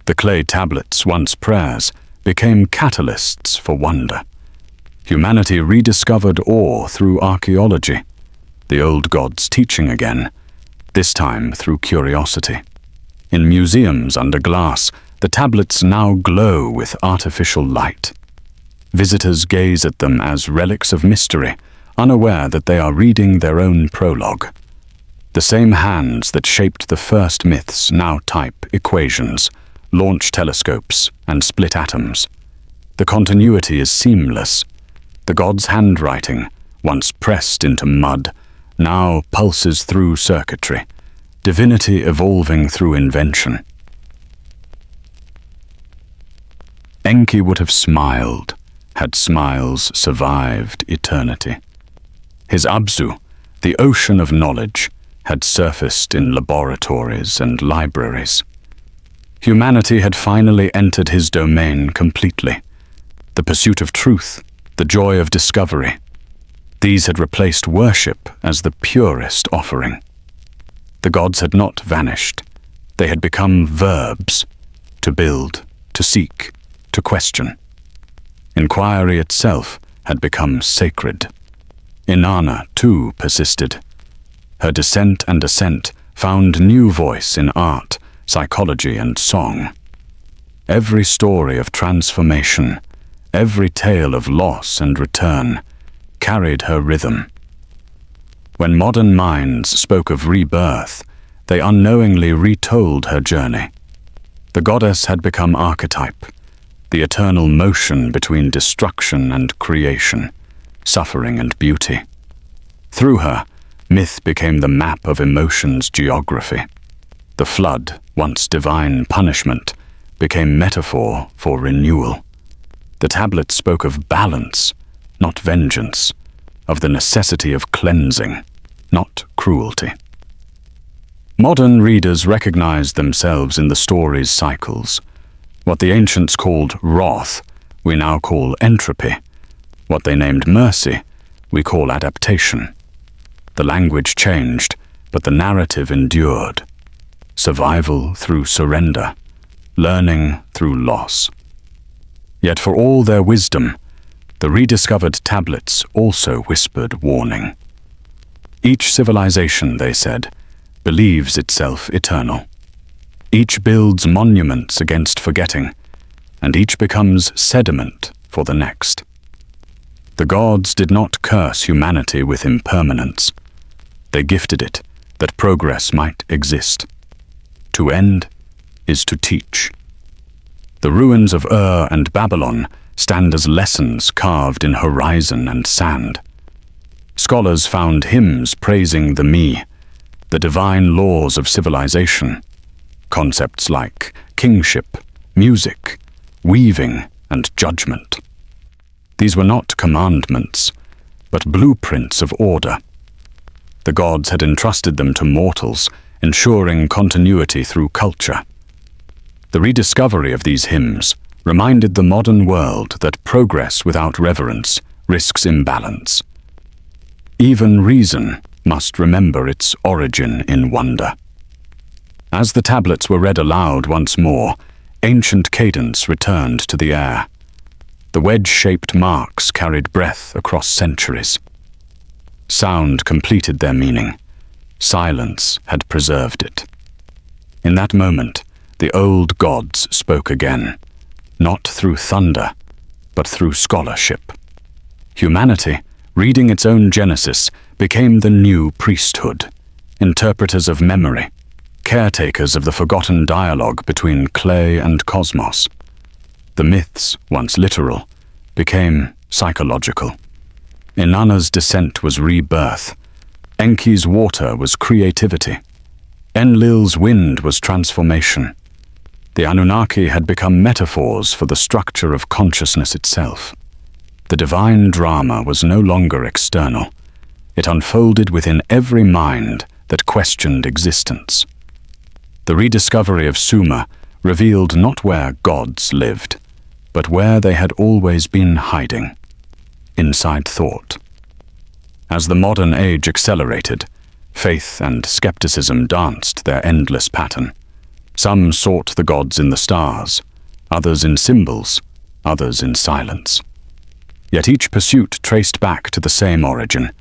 The clay tablets, once prayers, became catalysts for wonder. Humanity rediscovered awe through archaeology, the old gods teaching again, this time through curiosity. In museums under glass, the tablets now glow with artificial light. Visitors gaze at them as relics of mystery, unaware that they are reading their own prologue. The same hands that shaped the first myths now type equations, launch telescopes, and split atoms. The continuity is seamless. The gods' handwriting, once pressed into mud, now pulses through circuitry, divinity evolving through invention. Enki would have smiled, had smiles survived eternity. His Abzu, the ocean of knowledge, had surfaced in laboratories and libraries. Humanity had finally entered his domain completely. The pursuit of truth, the joy of discovery. These had replaced worship as the purest offering. The gods had not vanished. They had become verbs, to build, to seek, to question. Inquiry itself had become sacred. Inanna, too, persisted. Her descent and ascent found new voice in art, psychology, and song. Every story of transformation, every tale of loss and return, carried her rhythm. When modern minds spoke of rebirth, they unknowingly retold her journey. The goddess had become archetype, the eternal motion between destruction and creation, suffering and beauty. Through her, myth became the map of emotion's geography. The flood, once divine punishment, became metaphor for renewal. The tablets spoke of balance, not vengeance, of the necessity of cleansing, not cruelty. Modern readers recognized themselves in the story's cycles. What the ancients called wrath, we now call entropy. What they named mercy, we call adaptation. The language changed, but the narrative endured. Survival through surrender, learning through loss. Yet for all their wisdom, the rediscovered tablets also whispered warning. Each civilization, they said, believes itself eternal. Each builds monuments against forgetting, and each becomes sediment for the next. The gods did not curse humanity with impermanence. They gifted it, that progress might exist. To end is to teach. The ruins of Ur and Babylon stand as lessons carved in horizon and sand. Scholars found hymns praising the me, the divine laws of civilization. Concepts like kingship, music, weaving, and judgment. These were not commandments, but blueprints of order. The gods had entrusted them to mortals, ensuring continuity through culture. The rediscovery of these hymns reminded the modern world that progress without reverence risks imbalance. Even reason must remember its origin in wonder. As the tablets were read aloud once more, ancient cadence returned to the air. The wedge-shaped marks carried breath across centuries. Sound completed their meaning. Silence had preserved it. In that moment, the old gods spoke again, not through thunder, but through scholarship. Humanity, reading its own genesis, became the new priesthood, interpreters of memory, caretakers of the forgotten dialogue between clay and cosmos. The myths, once literal, became psychological. Inanna's descent was rebirth. Enki's water was creativity. Enlil's wind was transformation. The Anunnaki had become metaphors for the structure of consciousness itself. The divine drama was no longer external. It unfolded within every mind that questioned existence. The rediscovery of Sumer revealed not where gods lived, but where they had always been hiding, inside thought. As the modern age accelerated, faith and skepticism danced their endless pattern. Some sought the gods in the stars, others in symbols, others in silence. Yet each pursuit traced back to the same origin,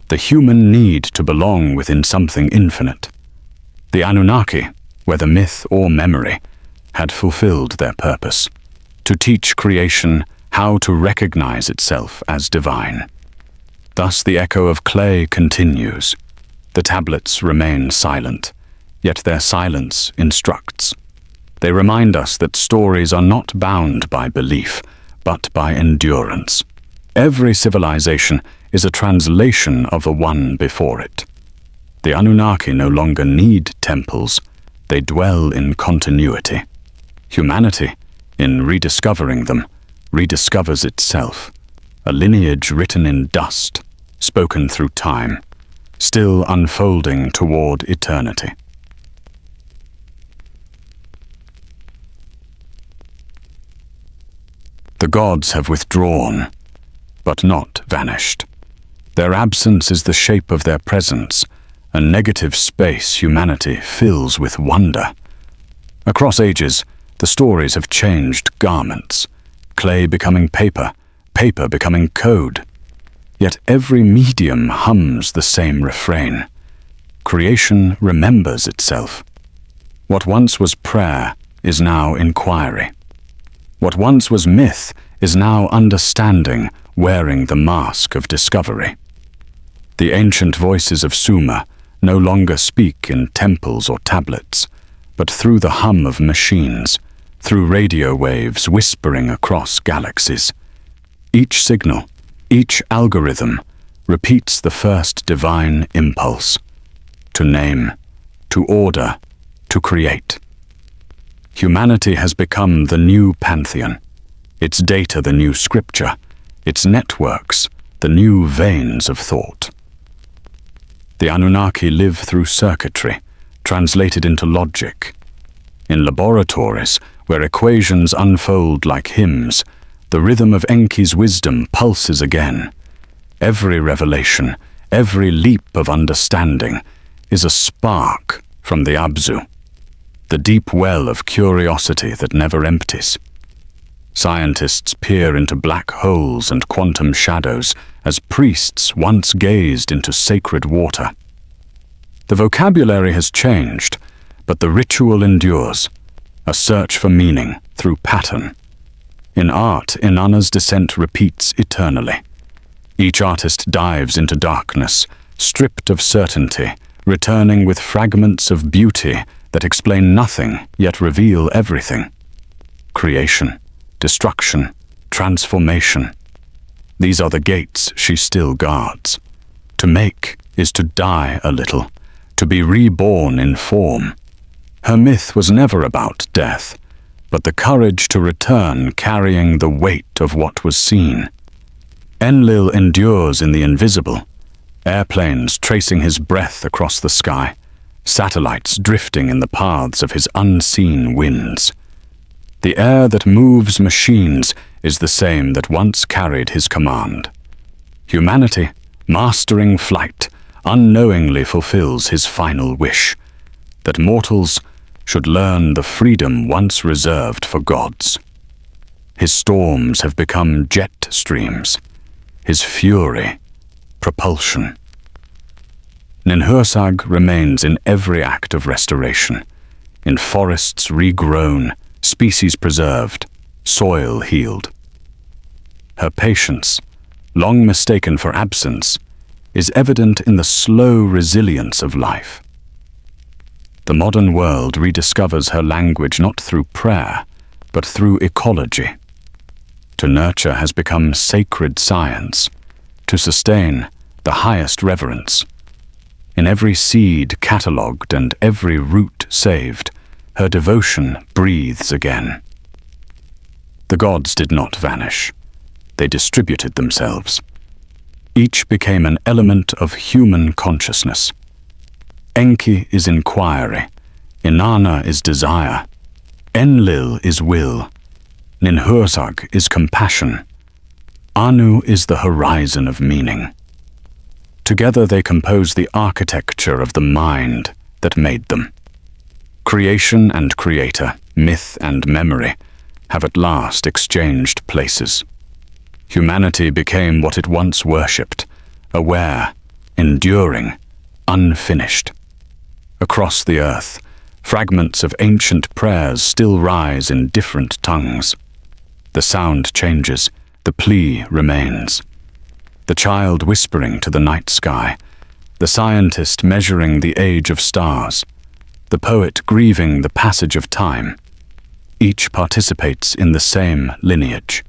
the human need to belong within something infinite. The Anunnaki, whether myth or memory, had fulfilled their purpose, to teach creation how to recognize itself as divine. Thus the echo of clay continues. The tablets remain silent, yet their silence instructs. They remind us that stories are not bound by belief, but by endurance. Every civilization is a translation of the one before it. The Anunnaki no longer need temples, they dwell in continuity. Humanity, in rediscovering them, rediscovers itself, a lineage written in dust, spoken through time, still unfolding toward eternity. The gods have withdrawn, but not vanished. Their absence is the shape of their presence, a negative space humanity fills with wonder. Across ages, the stories have changed garments, clay becoming paper, paper becoming code. Yet every medium hums the same refrain. Creation remembers itself. What once was prayer is now inquiry. What once was myth is now understanding, wearing the mask of discovery. The ancient voices of Sumer no longer speak in temples or tablets, but through the hum of machines, through radio waves whispering across galaxies. Each signal, each algorithm, repeats the first divine impulse: to name, to order, to create. Humanity has become the new pantheon, its data the new scripture, its networks the new veins of thought. The Anunnaki live through circuitry, translated into logic. In laboratories, where equations unfold like hymns, the rhythm of Enki's wisdom pulses again. Every revelation, every leap of understanding is a spark from the Abzu, the deep well of curiosity that never empties. Scientists peer into black holes and quantum shadows as priests once gazed into sacred water. The vocabulary has changed, but the ritual endures, a search for meaning through pattern. In art, Inanna's descent repeats eternally. Each artist dives into darkness, stripped of certainty, returning with fragments of beauty that explain nothing yet reveal everything. Creation, destruction, transformation. These are the gates she still guards. To make is to die a little, to be reborn in form. Her myth was never about death, but the courage to return carrying the weight of what was seen. Enlil endures in the invisible, airplanes tracing his breath across the sky, satellites drifting in the paths of his unseen winds. The air that moves machines is the same that once carried his command. Humanity, mastering flight, unknowingly fulfills his final wish, that mortals should learn the freedom once reserved for gods. His storms have become jet streams, his fury, propulsion. Ninhursag remains in every act of restoration, in forests regrown, species preserved, soil healed. Her patience, long mistaken for absence, is evident in the slow resilience of life. The modern world rediscovers her language not through prayer, but through ecology. To nurture has become sacred science, to sustain the highest reverence. In every seed catalogued and every root saved, her devotion breathes again. The gods did not vanish. They distributed themselves. Each became an element of human consciousness. Enki is inquiry, Inanna is desire, Enlil is will, Ninhursag is compassion, Anu is the horizon of meaning. Together they compose the architecture of the mind that made them. Creation and creator, myth and memory, have at last exchanged places. Humanity became what it once worshipped, aware, enduring, unfinished. Across the earth, fragments of ancient prayers still rise in different tongues. The sound changes, the plea remains. The child whispering to the night sky, the scientist measuring the age of stars, the poet grieving the passage of time. Each participates in the same lineage.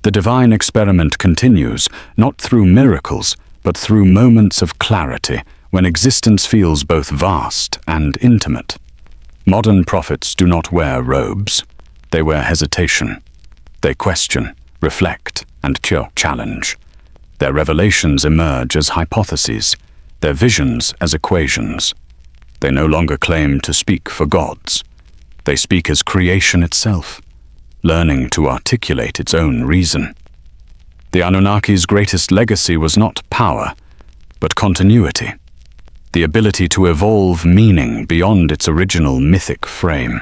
The divine experiment continues, not through miracles, but through moments of clarity, when existence feels both vast and intimate. Modern prophets do not wear robes. They wear hesitation. They question, reflect, and challenge. Their revelations emerge as hypotheses, their visions as equations. They no longer claim to speak for gods. They speak as creation itself, learning to articulate its own reason. The Anunnaki's greatest legacy was not power, but continuity, the ability to evolve meaning beyond its original mythic frame.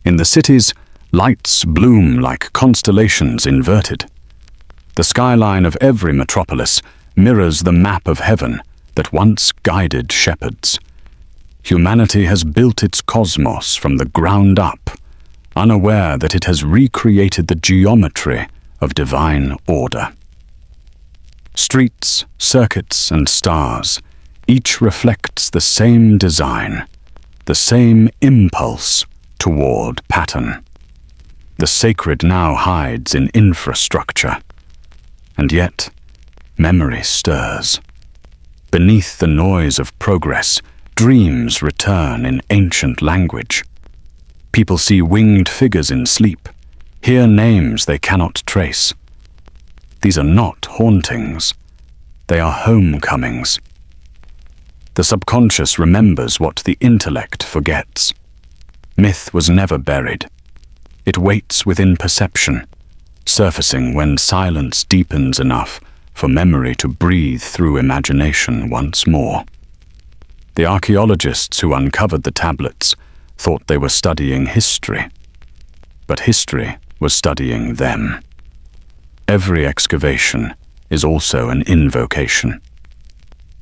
In the cities, lights bloom like constellations inverted. The skyline of every metropolis mirrors the map of heaven that once guided shepherds. Humanity has built its cosmos from the ground up, unaware that it has recreated the geometry of divine order. Streets, circuits, and stars, each reflects the same design, the same impulse toward pattern. The sacred now hides in infrastructure, and yet memory stirs. Beneath the noise of progress, dreams return in ancient language. People see winged figures in sleep, hear names they cannot trace. These are not hauntings, they are homecomings. The subconscious remembers what the intellect forgets. Myth was never buried. It waits within perception, surfacing when silence deepens enough for memory to breathe through imagination once more. The archaeologists who uncovered the tablets thought they were studying history, but history was studying them. Every excavation is also an invocation.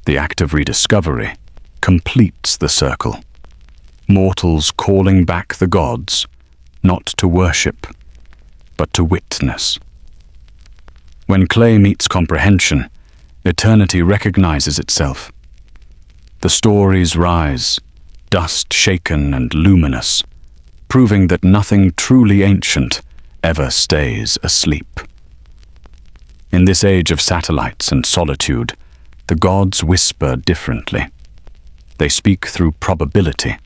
The act of rediscovery completes the circle. Mortals calling back the gods, not to worship, but to witness. When clay meets comprehension, eternity recognizes itself. The stories rise, dust shaken and luminous, proving that nothing truly ancient ever stays asleep. In this age of satellites and solitude, the gods whisper differently. They speak through probability,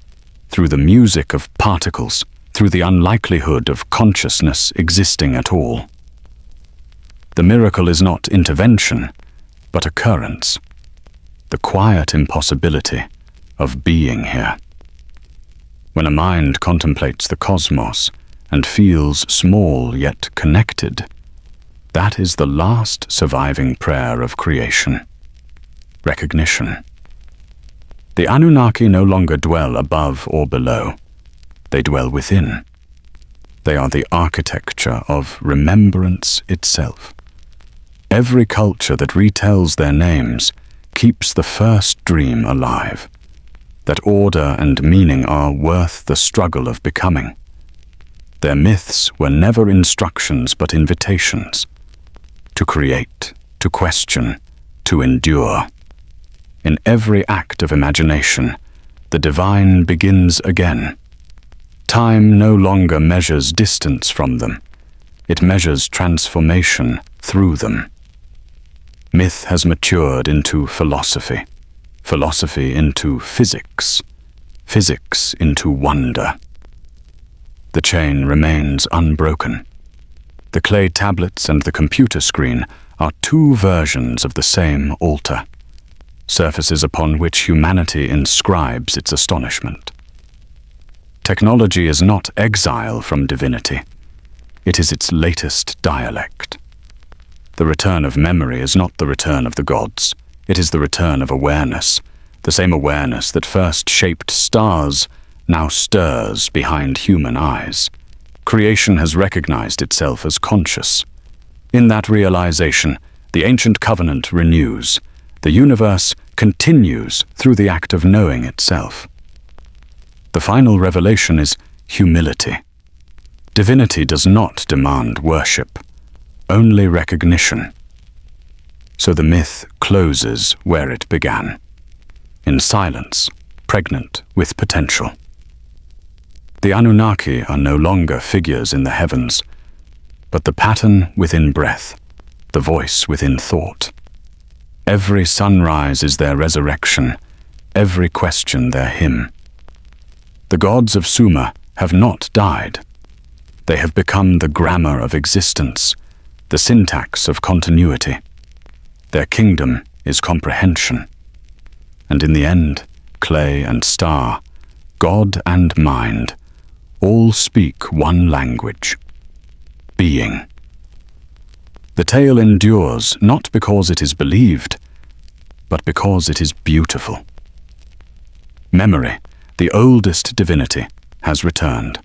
through the music of particles, through the unlikelihood of consciousness existing at all. The miracle is not intervention, but occurrence, the quiet impossibility of being here. When a mind contemplates the cosmos and feels small yet connected, that is the last surviving prayer of creation, recognition. The Anunnaki no longer dwell above or below. They dwell within. They are the architecture of remembrance itself. Every culture that retells their names keeps the first dream alive, that order and meaning are worth the struggle of becoming. Their myths were never instructions but invitations, to create, to question, to endure. In every act of imagination, the divine begins again. Time no longer measures distance from them. It measures transformation through them. Myth has matured into philosophy, philosophy into physics, physics into wonder. The chain remains unbroken. The clay tablets and the computer screen are two versions of the same altar, surfaces upon which humanity inscribes its astonishment. Technology is not exile from divinity. It is its latest dialect. The return of memory is not the return of the gods. It is the return of awareness, the same awareness that first shaped stars, now stirs behind human eyes. Creation has recognized itself as conscious. In that realization, the ancient covenant renews. The universe continues through the act of knowing itself. The final revelation is humility. Divinity does not demand worship, only recognition. So the myth closes where it began, in silence, pregnant with potential. The Anunnaki are no longer figures in the heavens, but the pattern within breath, the voice within thought. Every sunrise is their resurrection, every question their hymn. The gods of Sumer have not died. They have become the grammar of existence, the syntax of continuity. Their kingdom is comprehension. And in the end, clay and star, God and mind, all speak one language: being. The tale endures not because it is believed, but because it is beautiful. Memory, the oldest divinity, has returned,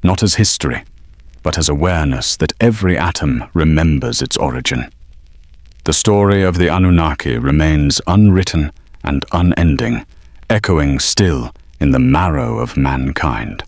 not as history, but as awareness that every atom remembers its origin. The story of the Anunnaki remains unwritten and unending, echoing still in the marrow of mankind.